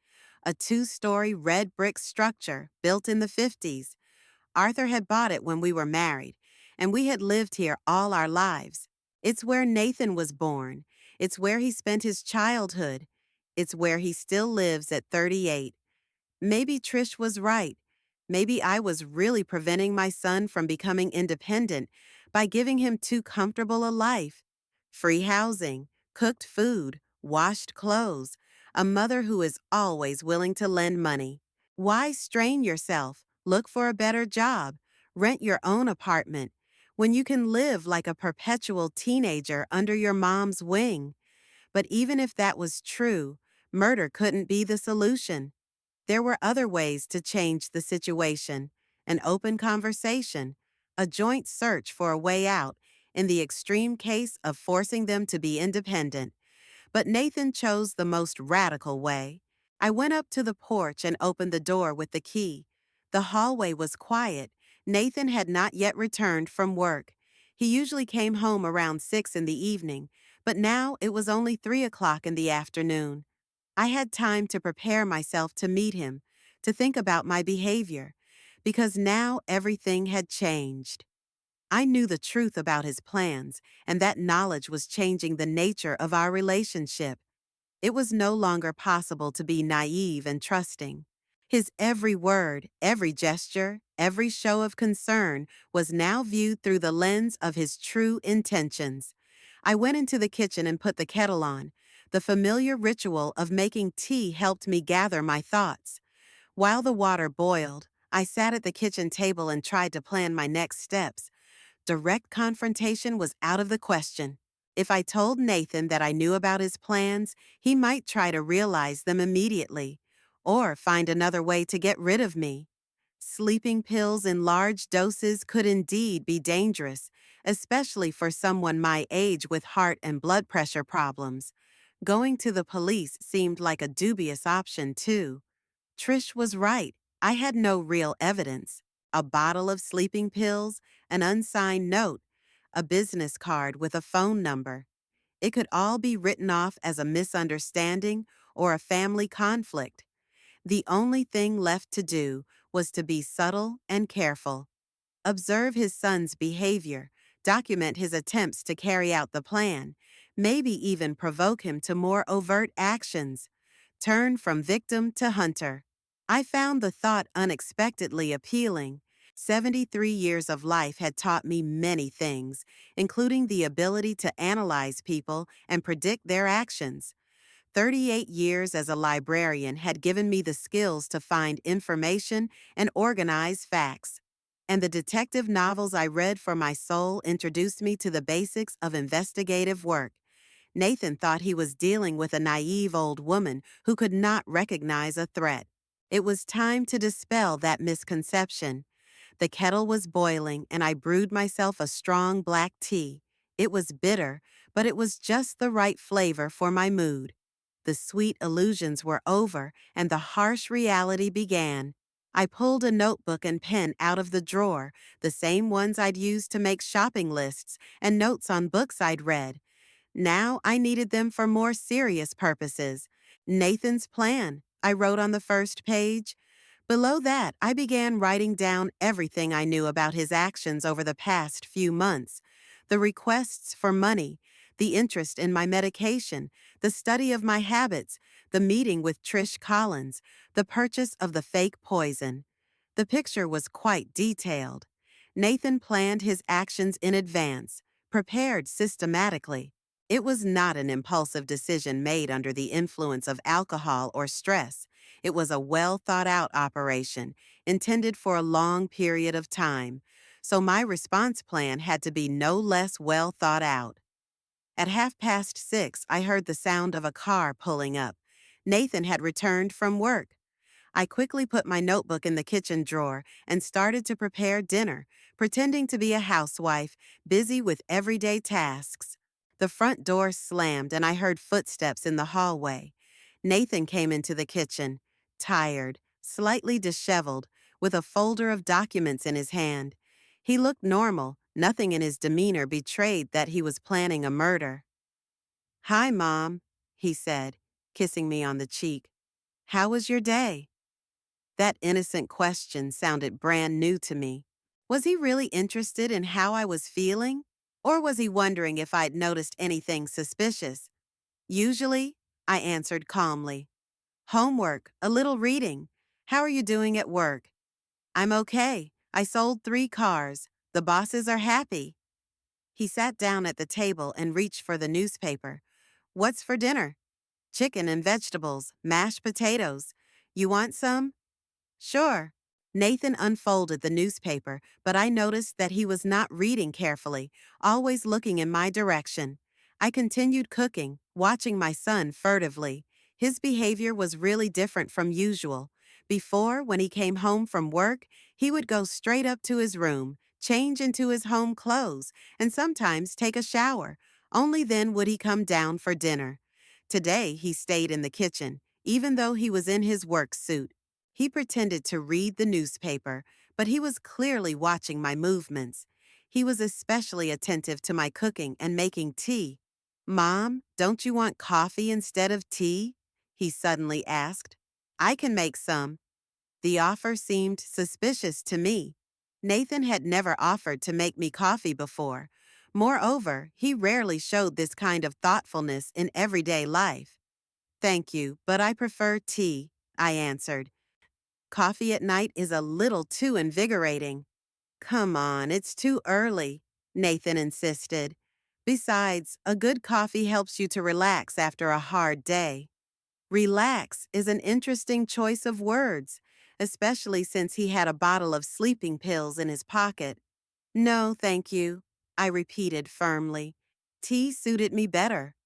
A two-story red brick structure built in the 50s. Arthur had bought it when we were married, and we had lived here all our lives. It's where Nathan was born. It's where he spent his childhood. It's where he still lives at 38. Maybe Trish was right. Maybe I was really preventing my son from becoming independent by giving him too comfortable a life. Free housing, cooked food, washed clothes, a mother who is always willing to lend money. Why strain yourself, look for a better job, rent your own apartment, when you can live like a perpetual teenager under your mom's wing? But even if that was true, murder couldn't be the solution. There were other ways to change the situation: an open conversation, a joint search for a way out, in the extreme case of forcing them to be independent. But Nathan chose the most radical way. I went up to the porch and opened the door with the key. The hallway was quiet. Nathan had not yet returned from work. He usually came home around 6 in the evening, but now it was only 3 o'clock in the afternoon. I had time to prepare myself to meet him, to think about my behavior, because now everything had changed. I knew the truth about his plans, and that knowledge was changing the nature of our relationship. It was no longer possible to be naive and trusting. His every word, every gesture, every show of concern was now viewed through the lens of his true intentions. I went into the kitchen and put the kettle on. The familiar ritual of making tea helped me gather my thoughts. While the water boiled, I sat at the kitchen table and tried to plan my next steps. Direct confrontation was out of the question. If I told Nathan that I knew about his plans, he might try to realize them immediately, or find another way to get rid of me. Sleeping pills in large doses could indeed be dangerous, especially for someone my age with heart and blood pressure problems. Going to the police seemed like a dubious option, too. Trish was right. I had no real evidence. A bottle of sleeping pills, an unsigned note, a business card with a phone number. It could all be written off as a misunderstanding or a family conflict. The only thing left to do was to be subtle and careful. Observe his son's behavior, document his attempts to carry out the plan, maybe even provoke him to more overt actions. Turn from victim to hunter. I found the thought unexpectedly appealing. 73 years of life had taught me many things, including the ability to analyze people and predict their actions. 38 years as a librarian had given me the skills to find information and organize facts. And the detective novels I read for my soul introduced me to the basics of investigative work. Nathan thought he was dealing with a naive old woman who could not recognize a threat. It was time to dispel that misconception. The kettle was boiling, and I brewed myself a strong black tea. It was bitter, but it was just the right flavor for my mood. The sweet illusions were over, and the harsh reality began. I pulled a notebook and pen out of the drawer, the same ones I'd used to make shopping lists and notes on books I'd read. Now I needed them for more serious purposes. Nathan's plan, I wrote on the first page. Below that, I began writing down everything I knew about his actions over the past few months: the requests for money, the interest in my medication, the study of my habits, the meeting with Trish Collins, the purchase of the fake poison. The picture was quite detailed. Nathan planned his actions in advance, prepared systematically. It was not an impulsive decision made under the influence of alcohol or stress. It was a well-thought-out operation, intended for a long period of time, so my response plan had to be no less well thought out. At 6:30, I heard the sound of a car pulling up. Nathan had returned from work. I quickly put my notebook in the kitchen drawer and started to prepare dinner, pretending to be a housewife, busy with everyday tasks. The front door slammed and I heard footsteps in the hallway. Nathan came into the kitchen, tired, slightly disheveled, with a folder of documents in his hand. He looked normal, nothing in his demeanor betrayed that he was planning a murder. "Hi, Mom," he said, kissing me on the cheek. "How was your day?" That innocent question sounded brand new to me. Was he really interested in how I was feeling? Or was he wondering if I'd noticed anything suspicious? "Usually," I answered calmly. "Homework, a little reading. How are you doing at work?" "I'm okay. I sold 3 cars. The bosses are happy." He sat down at the table and reached for the newspaper. "What's for dinner?" "Chicken and vegetables, mashed potatoes. You want some?" "Sure." Nathan unfolded the newspaper, but I noticed that he was not reading carefully, always looking in my direction. I continued cooking, watching my son furtively. His behavior was really different from usual. Before, when he came home from work, he would go straight up to his room, change into his home clothes, and sometimes take a shower. Only then would he come down for dinner. Today, he stayed in the kitchen, even though he was in his work suit. He pretended to read the newspaper, but he was clearly watching my movements. He was especially attentive to my cooking and making tea. "Mom, don't you want coffee instead of tea?" he suddenly asked. "I can make some." The offer seemed suspicious to me. Nathan had never offered to make me coffee before. Moreover, he rarely showed this kind of thoughtfulness in everyday life. "Thank you, but I prefer tea," I answered. "Coffee at night is a little too invigorating." "Come on, it's too early," Nathan insisted. "Besides, a good coffee helps you to relax after a hard day." Relax is an interesting choice of words, especially since he had a bottle of sleeping pills in his pocket. "No, thank you," I repeated firmly. Tea suited me better.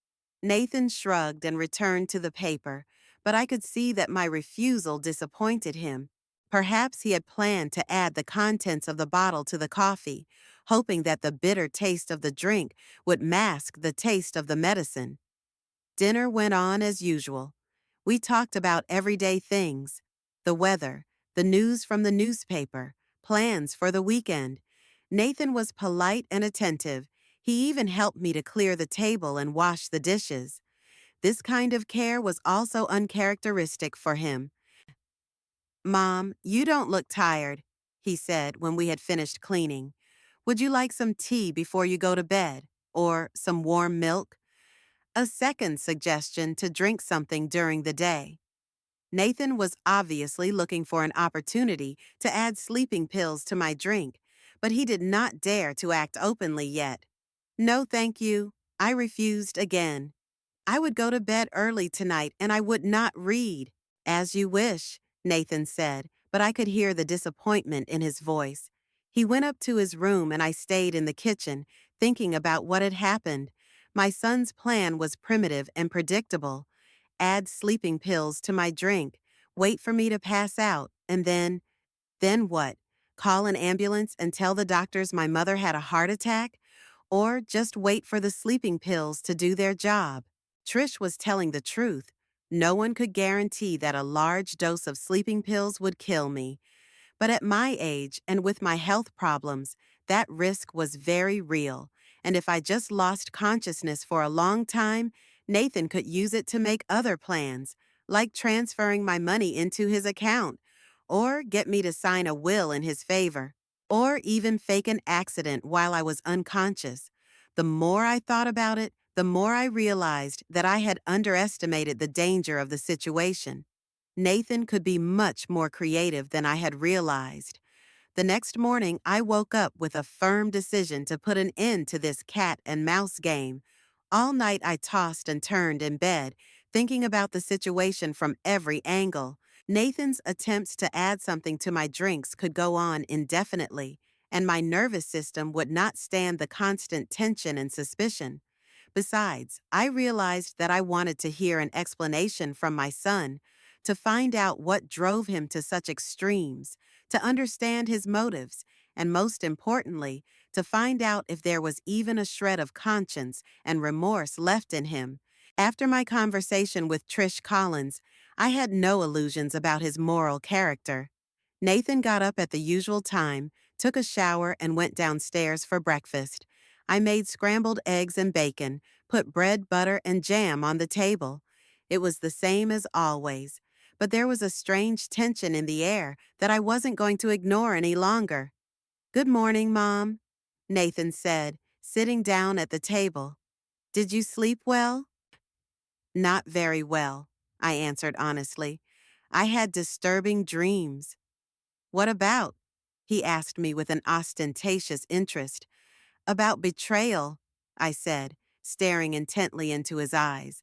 Nathan shrugged and returned to the paper, but I could see that my refusal disappointed him. Perhaps he had planned to add the contents of the bottle to the coffee, hoping that the bitter taste of the drink would mask the taste of the medicine. Dinner went on as usual. We talked about everyday things: the weather, the news from the newspaper, plans for the weekend. Nathan was polite and attentive. He even helped me to clear the table and wash the dishes. This kind of care was also uncharacteristic for him. "Mom, you don't look tired," he said when we had finished cleaning. "Would you like some tea before you go to bed? Or some warm milk?" A second suggestion to drink something during the day. Nathan was obviously looking for an opportunity to add sleeping pills to my drink, but he did not dare to act openly yet. "No, thank you." I refused again. "I would go to bed early tonight and I would not read." "As you wish," Nathan said, but I could hear the disappointment in his voice. He went up to his room and I stayed in the kitchen, thinking about what had happened. My son's plan was primitive and predictable: add sleeping pills to my drink, wait for me to pass out, and then what? Call an ambulance and tell the doctors my mother had a heart attack? Or just wait for the sleeping pills to do their job? Trish was telling the truth. No one could guarantee that a large dose of sleeping pills would kill me. But at my age and with my health problems, that risk was very real. And if I just lost consciousness for a long time, Nathan could use it to make other plans, like transferring my money into his account, or get me to sign a will in his favor, or even fake an accident while I was unconscious. The more I thought about it, the more I realized that I had underestimated the danger of the situation. Nathan could be much more creative than I had realized. The next morning, I woke up with a firm decision to put an end to this cat and mouse game. All night I tossed and turned in bed, thinking about the situation from every angle. Nathan's attempts to add something to my drinks could go on indefinitely, and my nervous system would not stand the constant tension and suspicion. Besides, I realized that I wanted to hear an explanation from my son. to find out what drove him to such extremes, to understand his motives, and most importantly, to find out if there was even a shred of conscience and remorse left in him. After my conversation with Trish Collins, I had no illusions about his moral character. Nathan got up at the usual time, took a shower, and went downstairs for breakfast. I made scrambled eggs and bacon, put bread, butter, and jam on the table. It was the same as always, but there was a strange tension in the air that I wasn't going to ignore any longer. "Good morning, Mom," Nathan said, sitting down at the table. "Did you sleep well?" "Not very well," I answered honestly. "I had disturbing dreams." "What about?" he asked me with an ostentatious interest. "About betrayal," I said, staring intently into his eyes.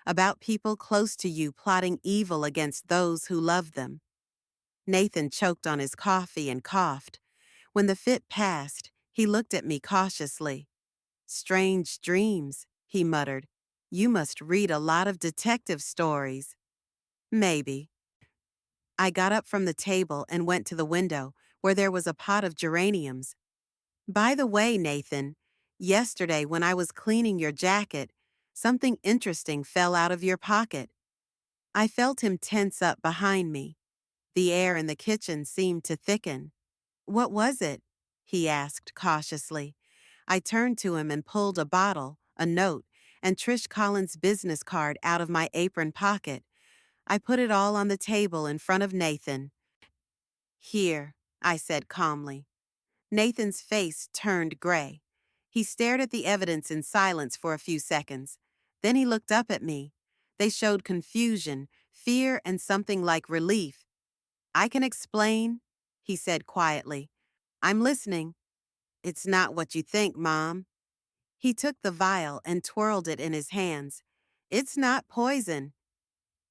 "About people close to you plotting evil against those who love them." Nathan choked on his coffee and coughed. When the fit passed, he looked at me cautiously. "Strange dreams," he muttered. "You must read a lot of detective stories." "Maybe." I got up from the table and went to the window, where there was a pot of geraniums. "By the way, Nathan, yesterday when I was cleaning your jacket, something interesting fell out of your pocket." I felt him tense up behind me. The air in the kitchen seemed to thicken. "What was it?" he asked cautiously. I turned to him and pulled a bottle, a note, and Trish Collins' business card out of my apron pocket. I put it all on the table in front of Nathan. "Here," I said calmly. Nathan's face turned gray. He stared at the evidence in silence for a few seconds. Then he looked up at me. They showed confusion, fear, and something like relief. "I can explain," he said quietly. "I'm listening." "It's not what you think, Mom." He took the vial and twirled it in his hands. "It's not poison."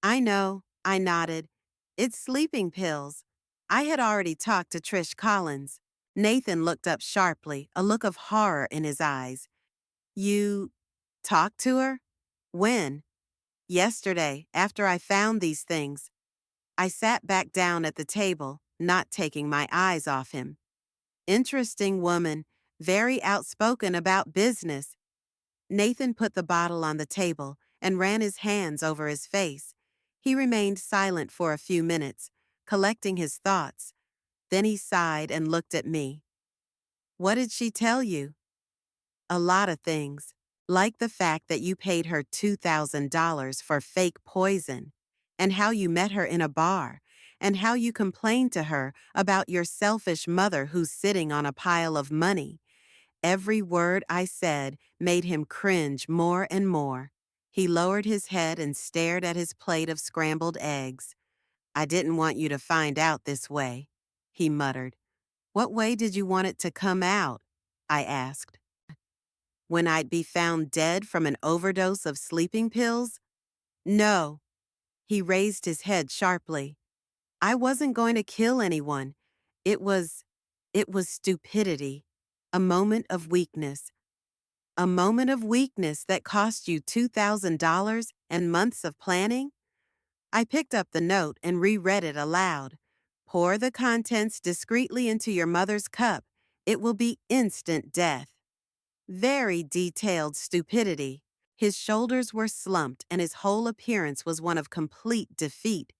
"I know," I nodded. "It's sleeping pills." I had already talked to Trish Collins. Nathan looked up sharply, a look of horror in his eyes. "You talked to her? When?" "Yesterday, after I found these things." I sat back down at the table, not taking my eyes off him. "Interesting woman, very outspoken about business." Nathan put the bottle on the table and ran his hands over his face. He remained silent for a few minutes, collecting his thoughts. Then he sighed and looked at me. "What did she tell you?" "A lot of things, like the fact that you paid her $2,000 for fake poison, and how you met her in a bar, and how you complained to her about your selfish mother who's sitting on a pile of money." Every word I said made him cringe more and more. He lowered his head and stared at his plate of scrambled eggs. "I didn't want you to find out this way," he muttered. "What way did you want it to come out?" I asked. "When I'd be found dead from an overdose of sleeping pills?" "No." He raised his head sharply. "I wasn't going to kill anyone. It was, it was stupidity. A moment of weakness. A moment of weakness that cost you $2,000 and months of planning?" I picked up the note and reread it aloud. "Pour the contents discreetly into your mother's cup. It will be instant death." Very detailed stupidity. His shoulders were slumped and his whole appearance was one of complete defeat.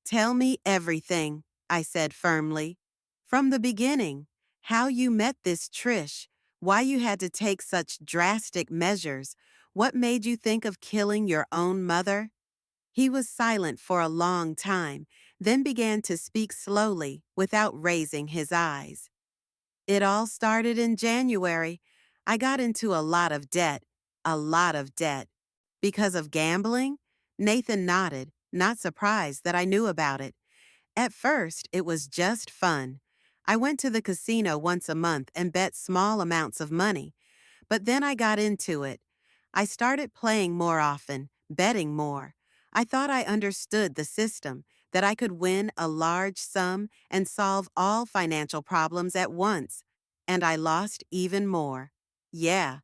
"Tell me everything," I said firmly. "From the beginning. How you met this Trish, why you had to take such drastic measures, what made you think of killing your own mother?" He was silent for a long time, then began to speak slowly, without raising his eyes. "It all started in January. I got into a lot of debt. A lot of debt." "Because of gambling?" Nathan nodded, not surprised that I knew about it. "At first, it was just fun. I went to the casino once a month and bet small amounts of money. But then I got into it. I started playing more often, betting more. I thought I understood the system, that I could win a large sum and solve all financial problems at once. And I lost even more. Yeah.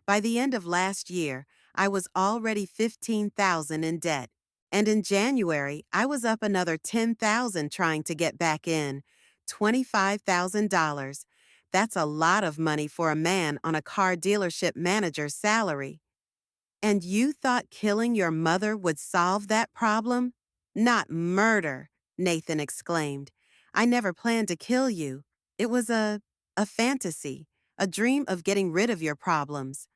By the end of last year, I was already $15,000 in debt. And in January, I was up another 10,000 trying to get back in. $25,000. That's a lot of money for a man on a car dealership manager's salary. And you thought killing your mother would solve that problem? Not murder, Nathan exclaimed. I never planned to kill you. It was a fantasy, a dream of getting rid of your problems.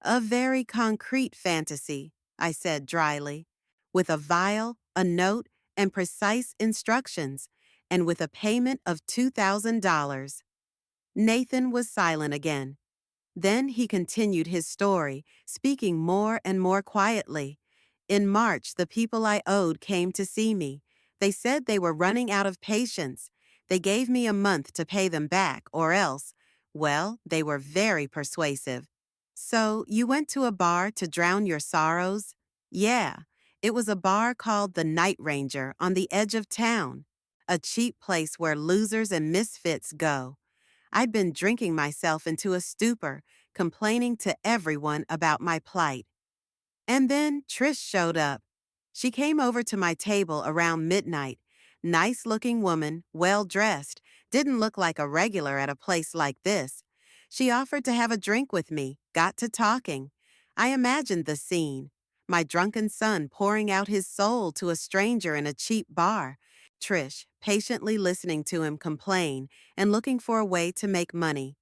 A very concrete fantasy, I said dryly, with a vial, a note, and precise instructions, and with a payment of $2,000. Nathan was silent again. Then he continued his story, speaking more and more quietly. In March, the people I owed came to see me. They said they were running out of patience. They gave me a month to pay them back, or else, well, they were very persuasive. So, you went to a bar to drown your sorrows? Yeah, it was a bar called the Night Ranger on the edge of town, a cheap place where losers and misfits go. I'd been drinking myself into a stupor, complaining to everyone about my plight. And then Trish showed up. She came over to my table around midnight. Nice looking woman, well dressed, didn't look like a regular at a place like this. She offered to have a drink with me, got to talking. I imagined the scene. My drunken son pouring out his soul to a stranger in a cheap bar. Trish patiently listening to him complain and looking for a way to make money.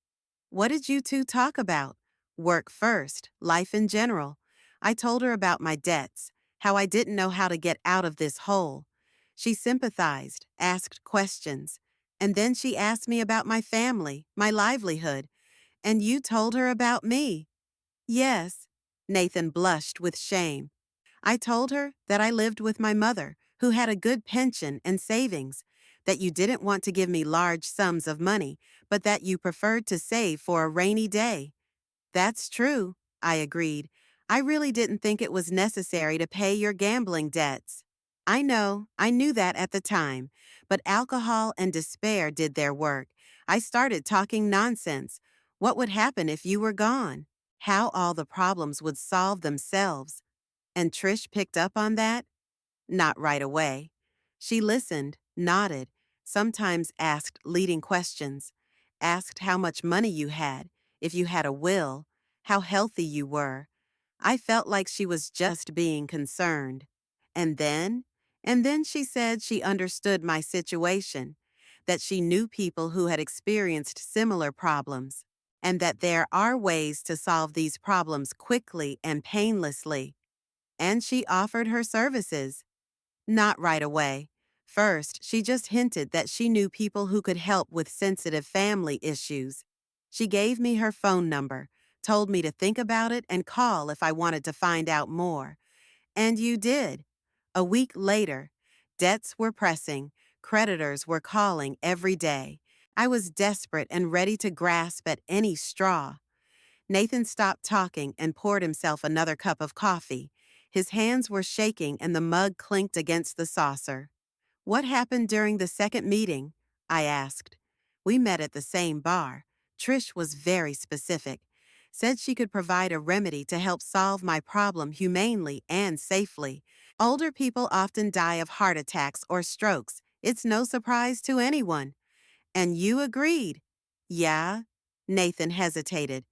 What did you two talk about? Work first, life in general. I told her about my debts, how I didn't know how to get out of this hole. She sympathized, asked questions, and then she asked me about my family, my livelihood. And you told her about me. Yes. Nathan blushed with shame. I told her that I lived with my mother, who had a good pension and savings, that you didn't want to give me large sums of money, but that you preferred to save for a rainy day. That's true, I agreed. I really didn't think it was necessary to pay your gambling debts. I know, I knew that at the time, but alcohol and despair did their work. I started talking nonsense. What would happen if you were gone? How all the problems would solve themselves. And Trish picked up on that? Not right away. She listened, nodded, sometimes asked leading questions, asked how much money you had, if you had a will, how healthy you were. I felt like she was just being concerned. And then? And then she said she understood my situation, that she knew people who had experienced similar problems, and that there are ways to solve these problems quickly and painlessly. And she offered her services. Not right away. First, she just hinted that she knew people who could help with sensitive family issues. She gave me her phone number, told me to think about it and call if I wanted to find out more. And you did. A week later, debts were pressing, creditors were calling every day. I was desperate and ready to grasp at any straw. Nathan stopped talking and poured himself another cup of coffee. His hands were shaking and the mug clinked against the saucer. What happened during the second meeting? I asked. We met at the same bar. Trish was very specific. Said she could provide a remedy to help solve my problem humanely and safely. Older people often die of heart attacks or strokes. It's no surprise to anyone. And you agreed. Yeah? Nathan hesitated.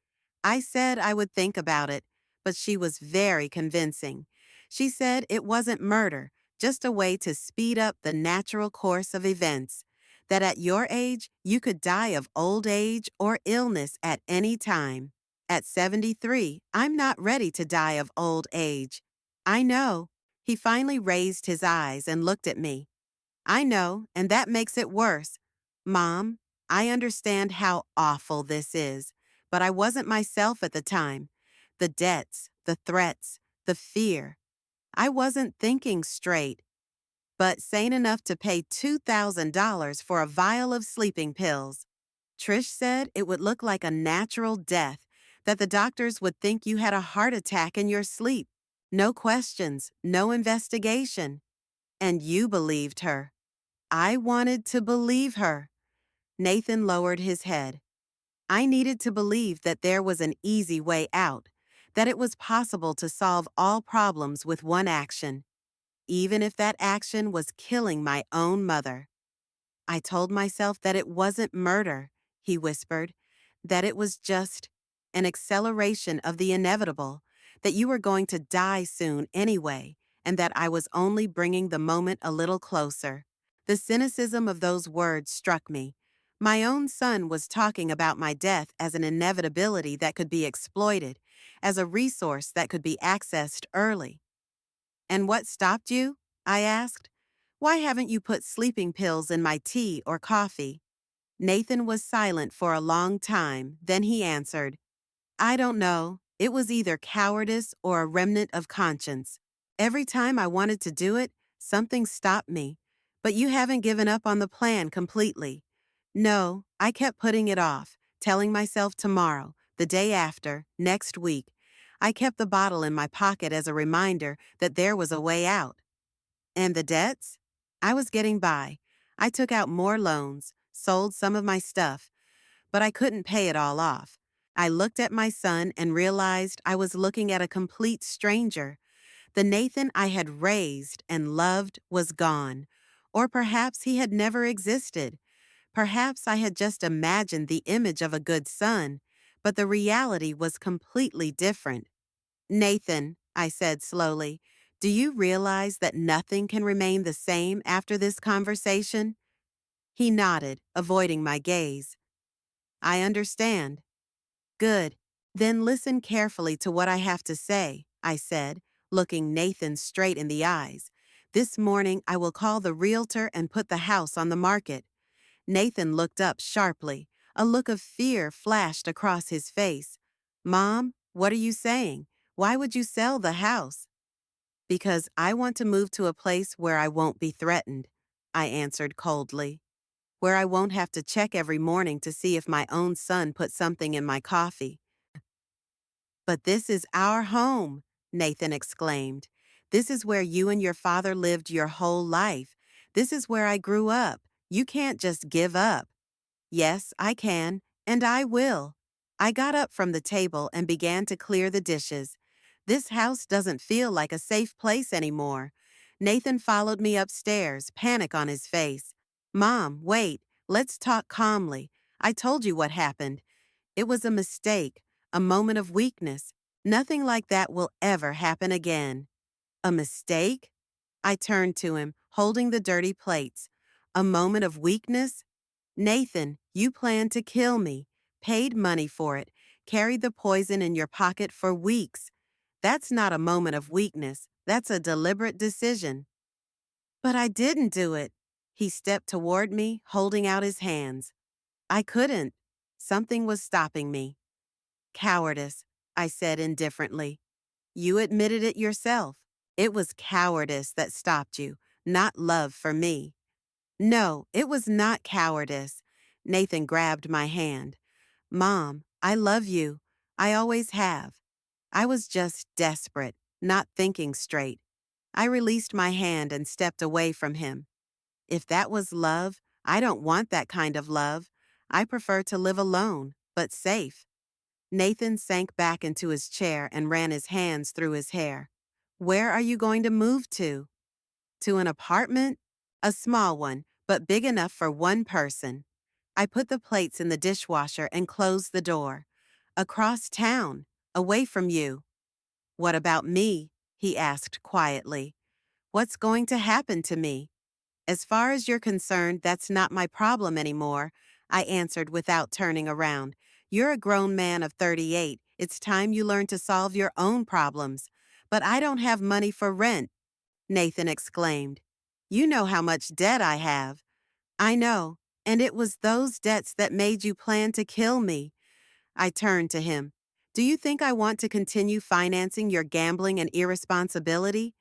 I said I would think about it, but she was very convincing. She said it wasn't murder, just a way to speed up the natural course of events. That at your age, you could die of old age or illness at any time. At 73, I'm not ready to die of old age. I know. He finally raised his eyes and looked at me. I know, and that makes it worse. Mom, I understand how awful this is, but I wasn't myself at the time. The debts, the threats, the fear. I wasn't thinking straight, but sane enough to pay $2,000 for a vial of sleeping pills. Trish said it would look like a natural death, that the doctors would think you had a heart attack in your sleep. No questions, no investigation. And you believed her. I wanted to believe her. Nathan lowered his head. I needed to believe that there was an easy way out, that it was possible to solve all problems with one action. even if that action was killing my own mother. I told myself that it wasn't murder, he whispered, that it was just an acceleration of the inevitable, that you were going to die soon anyway, and that I was only bringing the moment a little closer. The cynicism of those words struck me. My own son was talking about my death as an inevitability that could be exploited, as a resource that could be accessed early. And what stopped you? I asked. Why haven't you put sleeping pills in my tea or coffee? Nathan was silent for a long time, then he answered, I don't know. It was either cowardice or a remnant of conscience. Every time I wanted to do it, something stopped me. But you haven't given up on the plan completely. No, I kept putting it off, telling myself tomorrow, the day after, next week. I kept the bottle in my pocket as a reminder that there was a way out. And the debts? I was getting by. I took out more loans, sold some of my stuff, but I couldn't pay it all off. I looked at my son and realized I was looking at a complete stranger. The Nathan I had raised and loved was gone. Or perhaps he had never existed. Perhaps I had just imagined the image of a good son, but the reality was completely different. Nathan, I said slowly, do you realize that nothing can remain the same after this conversation? He nodded, avoiding my gaze. I understand. Good. Then listen carefully to what I have to say, I said, looking Nathan straight in the eyes. This morning I will call the realtor and put the house on the market. Nathan looked up sharply. A look of fear flashed across his face. Mom, what are you saying? Why would you sell the house? Because I want to move to a place where I won't be threatened, I answered coldly. Where I won't have to check every morning to see if my own son put something in my coffee. But this is our home, Nathan exclaimed. This is where you and your father lived your whole life. This is where I grew up. You can't just give up. Yes, I can, and I will. I got up from the table and began to clear the dishes. This house doesn't feel like a safe place anymore. Nathan followed me upstairs, panic on his face. Mom, wait, let's talk calmly. I told you what happened. It was a mistake, a moment of weakness. Nothing like that will ever happen again. A mistake? I turned to him, holding the dirty plates. A moment of weakness? Nathan, you planned to kill me, paid money for it, carried the poison in your pocket for weeks. That's not a moment of weakness. That's a deliberate decision. But I didn't do it. He stepped toward me, holding out his hands. I couldn't. Something was stopping me. Cowardice, I said indifferently. You admitted it yourself. It was cowardice that stopped you, not love for me. No, it was not cowardice. Nathan grabbed my hand. Mom, I love you. I always have. I was just desperate, not thinking straight. I released my hand and stepped away from him. If that was love, I don't want that kind of love. I prefer to live alone, but safe. Nathan sank back into his chair and ran his hands through his hair. Where are you going to move to? To an apartment? A small one, but big enough for one person. I put the plates in the dishwasher and closed the door. Across town, away from you. What about me? He asked quietly. What's going to happen to me? As far as you're concerned, that's not my problem anymore, I answered without turning around. You're a grown man of 38. It's time you learn to solve your own problems. But I don't have money for rent, Nathan exclaimed. You know how much debt I have. I know, and it was those debts that made you plan to kill me. I turned to him. Do you think I want to continue financing your gambling and irresponsibility?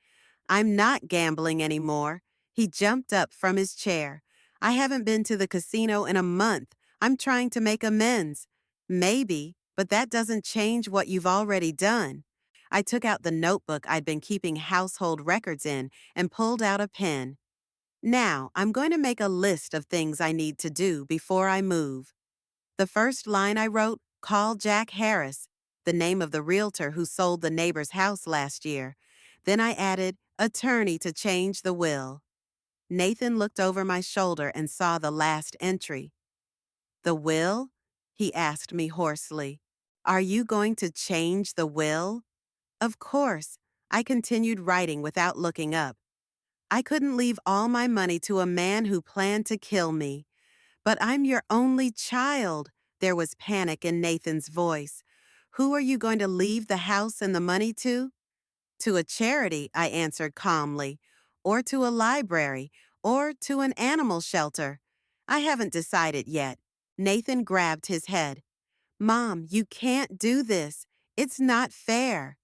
I'm not gambling anymore. He jumped up from his chair. I haven't been to the casino in a month. I'm trying to make amends. Maybe, but that doesn't change what you've already done. I took out the notebook I'd been keeping household records in and pulled out a pen. Now, I'm going to make a list of things I need to do before I move. The first line I wrote, call Jack Harris, the name of the realtor who sold the neighbor's house last year. Then I added, Attorney to change the will. Nathan looked over my shoulder and saw the last entry. The will? He asked me hoarsely. Are you going to change the will? Of course. I continued writing without looking up. I couldn't leave all my money to a man who planned to kill me. But I'm your only child. There was panic in Nathan's voice. Who are you going to leave the house and the money to? To a charity, I answered calmly, or to a library, or to an animal shelter. I haven't decided yet. Nathan grabbed his head. Mom, you can't do this. It's not fair.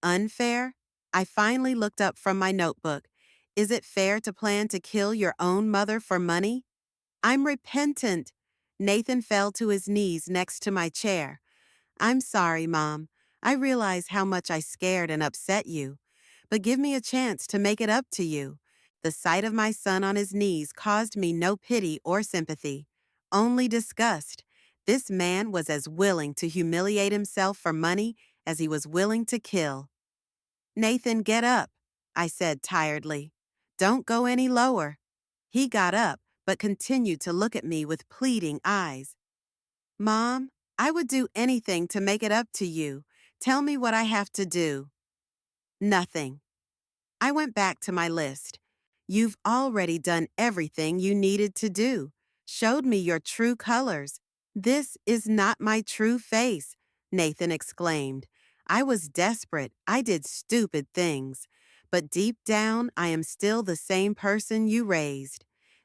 Unfair? I finally looked up from my notebook. Is it fair to plan to kill your own mother for money? I'm repentant. Nathan fell to his knees next to my chair. I'm sorry, Mom. I realize how much I scared and upset you. But give me a chance to make it up to you. The sight of my son on his knees caused me no pity or sympathy, only disgust. This man was as willing to humiliate himself for money as he was willing to kill. Nathan, get up, I said tiredly. Don't go any lower. He got up, but continued to look at me with pleading eyes. Mom, I would do anything to make it up to you. Tell me what I have to do. Nothing. I went back to my list. You've already done everything you needed to do. Showed me your true colors. This is not my true face, Nathan exclaimed. I was desperate. I did stupid things. But deep down, I am still the same person you raised.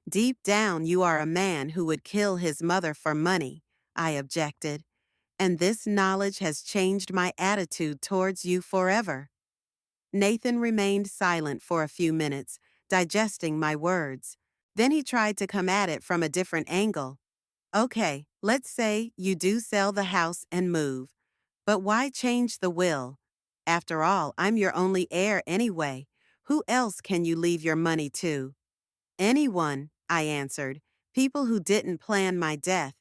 Deep down, you are a man who would kill his mother for money, I objected. And this knowledge has changed my attitude towards you forever. Nathan remained silent for a few minutes, digesting my words. Then he tried to come at it from a different angle. Okay, let's say you do sell the house and move. But why change the will? After all, I'm your only heir anyway. Who else can you leave your money to? Anyone, I answered. People who didn't plan my death.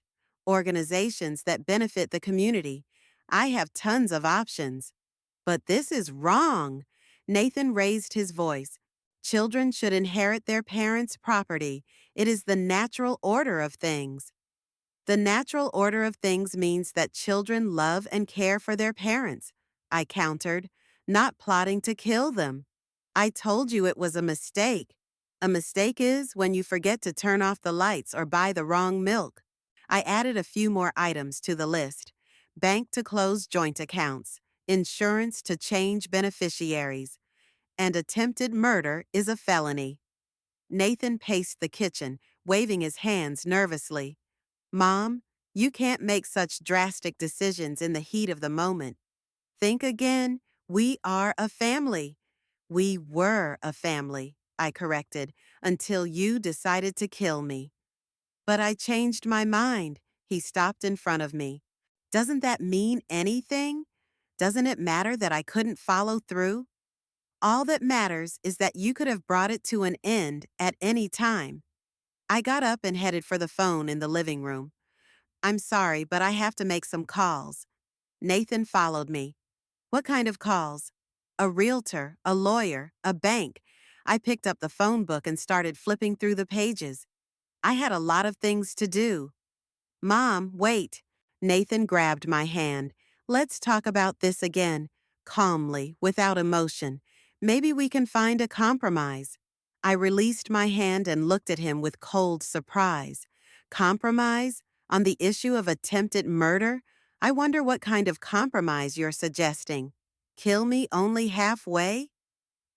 Organizations that benefit the community. I have tons of options. But this is wrong. Nathan raised his voice. Children should inherit their parents' property. It is the natural order of things. The natural order of things means that children love and care for their parents, I countered, not plotting to kill them. I told you it was a mistake. A mistake is when you forget to turn off the lights or buy the wrong milk. I added a few more items to the list. Bank to close joint accounts, insurance to change beneficiaries, and attempted murder is a felony. Nathan paced the kitchen, waving his hands nervously. Mom, you can't make such drastic decisions in the heat of the moment. Think again. We are a family. We were a family, I corrected, until you decided to kill me. But I changed my mind. He stopped in front of me. Doesn't that mean anything? Doesn't it matter that I couldn't follow through? All that matters is that you could have brought it to an end at any time. I got up and headed for the phone in the living room. I'm sorry, but I have to make some calls. Nathan followed me. What kind of calls? A realtor, a lawyer, a bank. I picked up the phone book and started flipping through the pages. I had a lot of things to do. Mom, wait. Nathan grabbed my hand. Let's talk about this again, calmly, without emotion. Maybe we can find a compromise. I released my hand and looked at him with cold surprise. Compromise? On the issue of attempted murder? I wonder what kind of compromise you're suggesting. Kill me only halfway?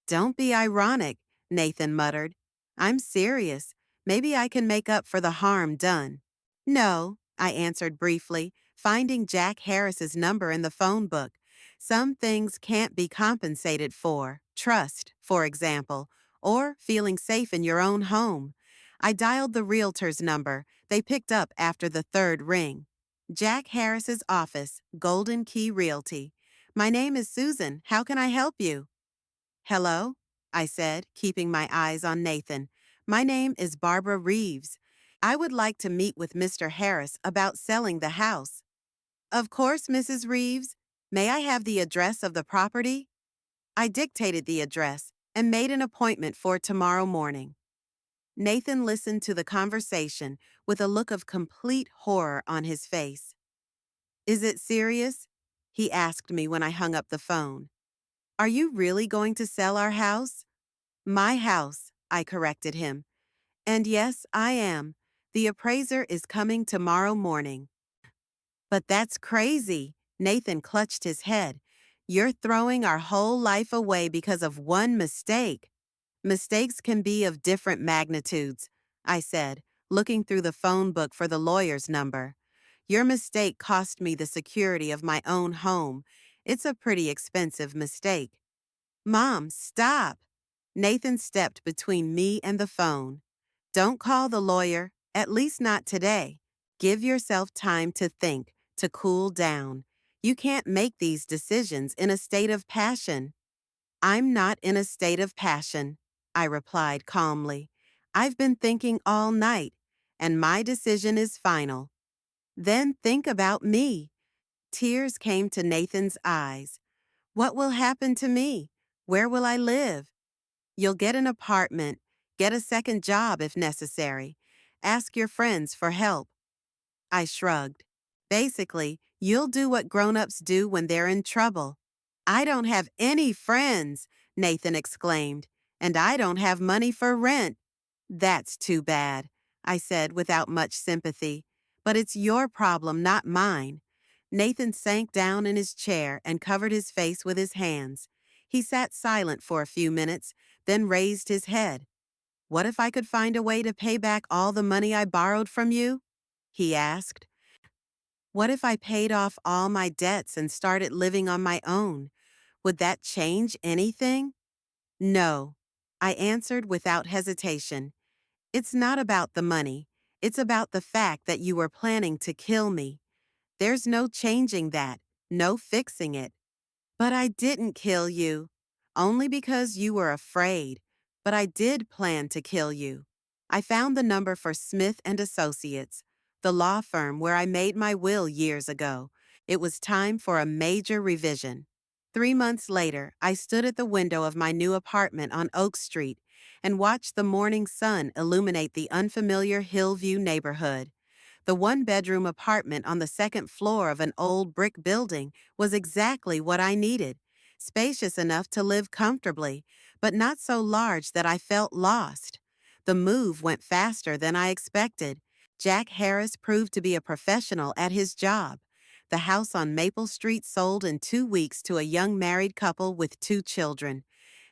Don't be ironic, Nathan muttered. I'm serious. Maybe I can make up for the harm done. No, I answered briefly, finding Jack Harris's number in the phone book. Some things can't be compensated for. Trust, for example, or feeling safe in your own home. I dialed the realtor's number. They picked up after the third ring. Jack Harris's office, Golden Key Realty. My name is Susan. How can I help you? Hello, I said, keeping my eyes on Nathan. My name is Barbara Reeves. I would like to meet with Mr. Harris about selling the house. Of course, Mrs. Reeves. May I have the address of the property? I dictated the address. and made an appointment for tomorrow morning. Nathan listened to the conversation with a look of complete horror on his face. Is it serious? He asked me when I hung up the phone. Are you really going to sell our house? My house, I corrected him. And yes, I am. The appraiser is coming tomorrow morning. But that's crazy. Nathan clutched his head. You're throwing our whole life away because of one mistake. Mistakes can be of different magnitudes, I said, looking through the phone book for the lawyer's number. Your mistake cost me the security of my own home. It's a pretty expensive mistake. Mom, stop. Nathan stepped between me and the phone. Don't call the lawyer, at least not today. Give yourself time to think, to cool down. You can't make these decisions in a state of passion. I'm not in a state of passion, I replied calmly. I've been thinking all night, and my decision is final. Then think about me. Tears came to Nathan's eyes. What will happen to me? Where will I live? You'll get an apartment, get a second job if necessary. Ask your friends for help. I shrugged. Basically, you'll do what grown-ups do when they're in trouble. I don't have any friends, Nathan exclaimed, and I don't have money for rent. That's too bad, I said without much sympathy. But it's your problem, not mine. Nathan sank down in his chair and covered his face with his hands. He sat silent for a few minutes, then raised his head. What if I could find a way to pay back all the money I borrowed from you? He asked. What if I paid off all my debts and started living on my own? Would that change anything? No, I answered without hesitation. It's not about the money. It's about the fact that you were planning to kill me. There's no changing that, no fixing it. But I didn't kill you. Only because you were afraid. But I did plan to kill you. I found the number for Smith and Associates, the law firm where I made my will years ago. It was time for a major revision. 3 months later, I stood at the window of my new apartment on Oak Street and watched the morning sun illuminate the unfamiliar Hillview neighborhood. The one-bedroom apartment on the second floor of an old brick building was exactly what I needed. Spacious enough to live comfortably, but not so large that I felt lost. The move went faster than I expected. Jack Harris proved to be a professional at his job. The house on Maple Street sold in 2 weeks to a young married couple with 2 children.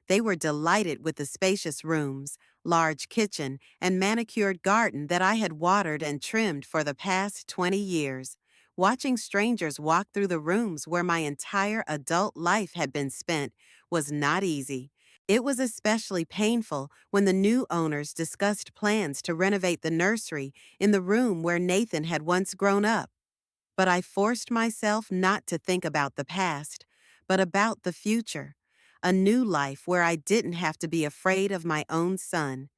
They were delighted with the spacious rooms, large kitchen, and manicured garden that I had watered and trimmed for the past 20 years. Watching strangers walk through the rooms where my entire adult life had been spent was not easy. It was especially painful when the new owners discussed plans to renovate the nursery in the room where Nathan had once grown up. But I forced myself not to think about the past, but about the future. A new life where I didn't have to be afraid of my own son.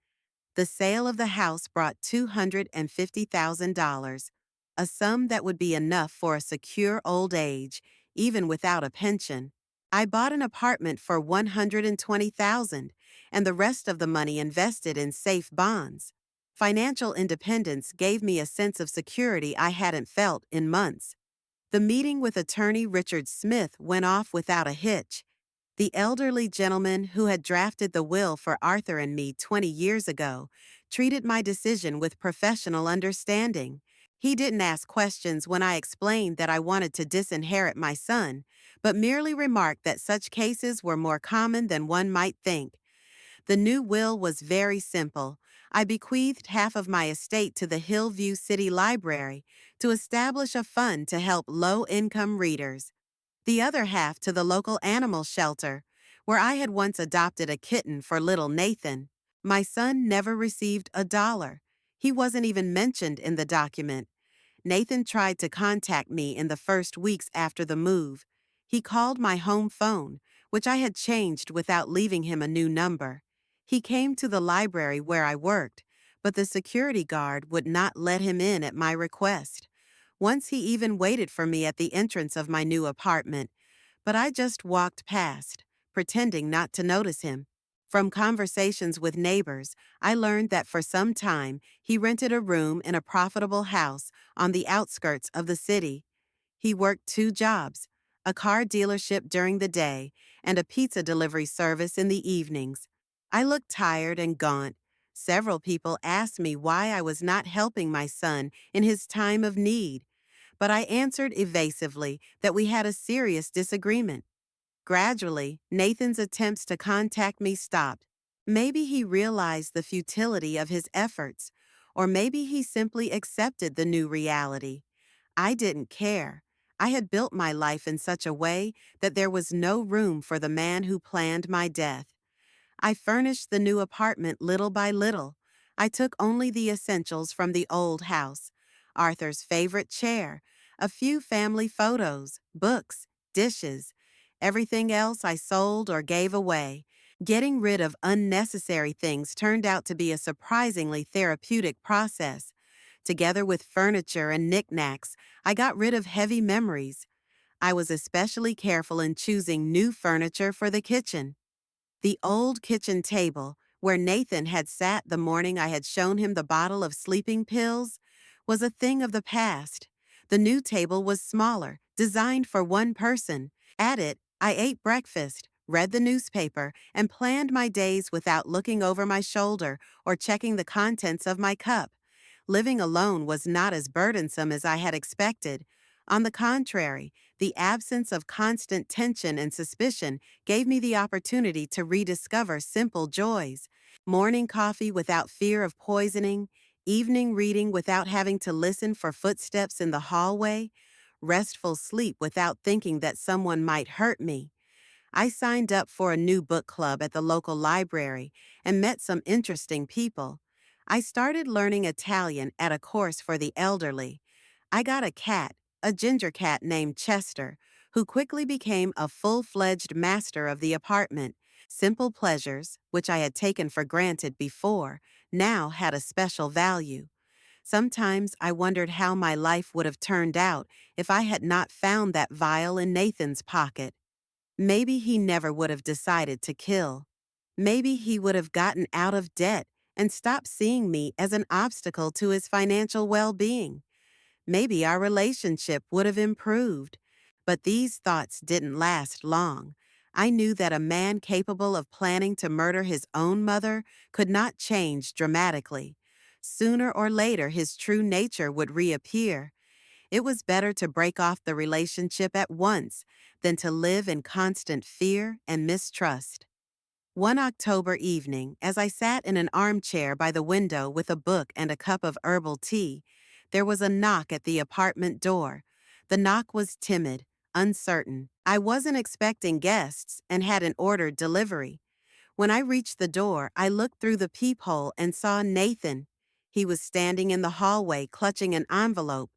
The sale of the house brought $250,000, a sum that would be enough for a secure old age, even without a pension. I bought an apartment for $120,000, and the rest of the money invested in safe bonds. Financial independence gave me a sense of security I hadn't felt in months. The meeting with attorney Richard Smith went off without a hitch. The elderly gentleman who had drafted the will for Arthur and me 20 years ago treated my decision with professional understanding. He didn't ask questions when I explained that I wanted to disinherit my son, but merely remarked that such cases were more common than one might think. The new will was very simple. I bequeathed half of my estate to the Hillview City Library to establish a fund to help low-income readers. The other half to the local animal shelter, where I had once adopted a kitten for little Nathan. My son never received a dollar. He wasn't even mentioned in the document. Nathan tried to contact me in the first weeks after the move. He called my home phone, which I had changed without leaving him a new number. He came to the library where I worked, but the security guard would not let him in at my request. Once he even waited for me at the entrance of my new apartment, but I just walked past, pretending not to notice him. From conversations with neighbors, I learned that for some time he rented a room in a profitable house on the outskirts of the city. He worked two jobs, a car dealership during the day and a pizza delivery service in the evenings. I looked tired and gaunt. Several people asked me why I was not helping my son in his time of need, but I answered evasively that we had a serious disagreement. Gradually, Nathan's attempts to contact me stopped. Maybe he realized the futility of his efforts, or maybe he simply accepted the new reality. I didn't care. I had built my life in such a way that there was no room for the man who planned my death. I furnished the new apartment little by little. I took only the essentials from the old house: Arthur's favorite chair, a few family photos, books, dishes. Everything else I sold or gave away. Getting rid of unnecessary things turned out to be a surprisingly therapeutic process. Together with furniture and knickknacks, I got rid of heavy memories. I was especially careful in choosing new furniture for the kitchen. The old kitchen table, where Nathan had sat the morning I had shown him the bottle of sleeping pills, was a thing of the past. The new table was smaller, designed for one person. At it, I ate breakfast, read the newspaper, and planned my days without looking over my shoulder or checking the contents of my cup. Living alone was not as burdensome as I had expected. On the contrary, the absence of constant tension and suspicion gave me the opportunity to rediscover simple joys: morning coffee without fear of poisoning, evening reading without having to listen for footsteps in the hallway, restful sleep without thinking that someone might hurt me. I signed up for a new book club at the local library and met some interesting people. I started learning Italian at a course for the elderly. I got a cat, a ginger cat named Chester, who quickly became a full-fledged master of the apartment. Simple pleasures, which I had taken for granted before, now had a special value. Sometimes I wondered how my life would have turned out if I had not found that vial in Nathan's pocket. Maybe he never would have decided to kill. Maybe he would have gotten out of debt and stopped seeing me as an obstacle to his financial well-being. Maybe our relationship would have improved. But these thoughts didn't last long. I knew that a man capable of planning to murder his own mother could not change dramatically. Sooner or later, his true nature would reappear. It was better to break off the relationship at once than to live in constant fear and mistrust. One October evening, as I sat in an armchair by the window with a book and a cup of herbal tea, there was a knock at the apartment door. The knock was timid, uncertain. I wasn't expecting guests and hadn't ordered delivery. When I reached the door, I looked through the peephole and saw Nathan. He was standing in the hallway clutching an envelope.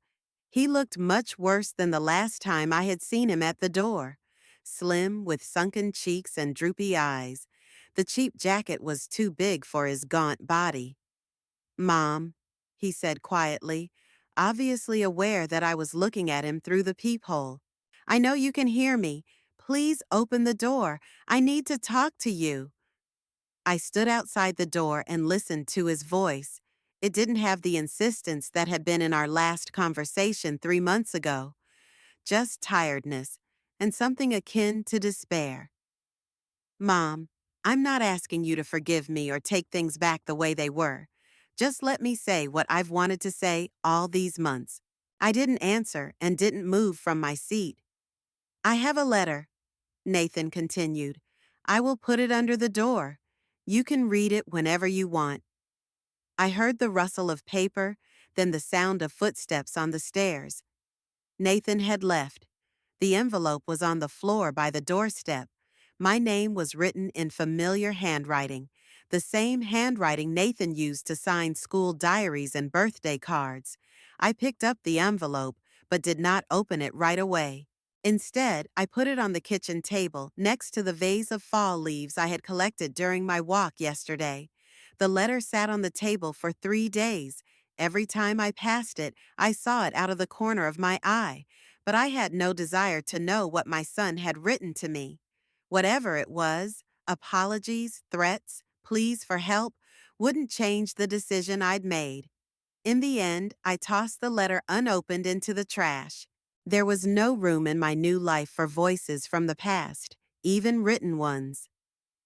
He looked much worse than the last time I had seen him at the door. Slim, with sunken cheeks and droopy eyes. The cheap jacket was too big for his gaunt body. "Mom," he said quietly, obviously aware that I was looking at him through the peephole. "I know you can hear me. Please open the door. I need to talk to you." I stood outside the door and listened to his voice. It didn't have the insistence that had been in our last conversation 3 months ago. Just tiredness and something akin to despair. "Mom, I'm not asking you to forgive me or take things back the way they were. Just let me say what I've wanted to say all these months." I didn't answer and didn't move from my seat. "I have a letter," Nathan continued. "I will put it under the door. You can read it whenever you want." I heard the rustle of paper, then the sound of footsteps on the stairs. Nathan had left. The envelope was on the floor by the doorstep. My name was written in familiar handwriting, the same handwriting Nathan used to sign school diaries and birthday cards. I picked up the envelope, but did not open it right away. Instead, I put it on the kitchen table next to the vase of fall leaves I had collected during my walk yesterday. The letter sat on the table for 3 days. Every time I passed it, I saw it out of the corner of my eye, but I had no desire to know what my son had written to me. Whatever it was, Apologies, threats, pleas for help wouldn't change the decision I'd made. In the end, I tossed the letter unopened into the trash. There was no room in my new life for voices from the past, even written ones.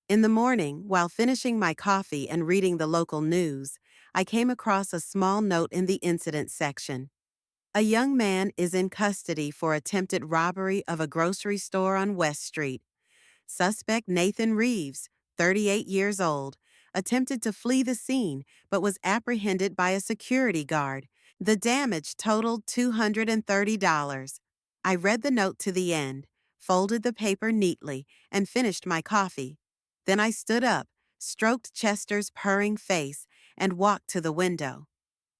In the morning, while finishing my coffee and reading the local news, I came across a small note in the incident section. A young man is in custody for attempted robbery of a grocery store on West Street. Suspect Nathan Reeves, 38 years old, attempted to flee the scene but was apprehended by a security guard. The damage totaled $230. I read the note to the end, folded the paper neatly, and finished my coffee. Then I stood up, stroked Chester's purring face, and walked to the window.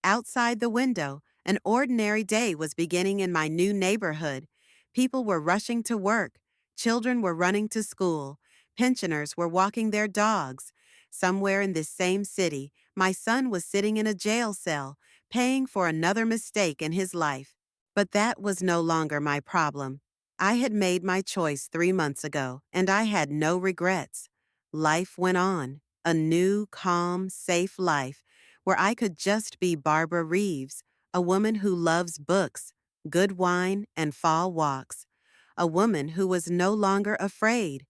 Outside the window, an ordinary day was beginning in my new neighborhood. People were rushing to work. Children were running to school. Pensioners were walking their dogs. Somewhere in this same city, my son was sitting in a jail cell, paying for another mistake in his life. But that was no longer my problem. I had made my choice 3 months ago, and I had no regrets. Life went on, a new, calm, safe life where I could just be Barbara Reeves, a woman who loves books, good wine, and fall walks. A woman who was no longer afraid,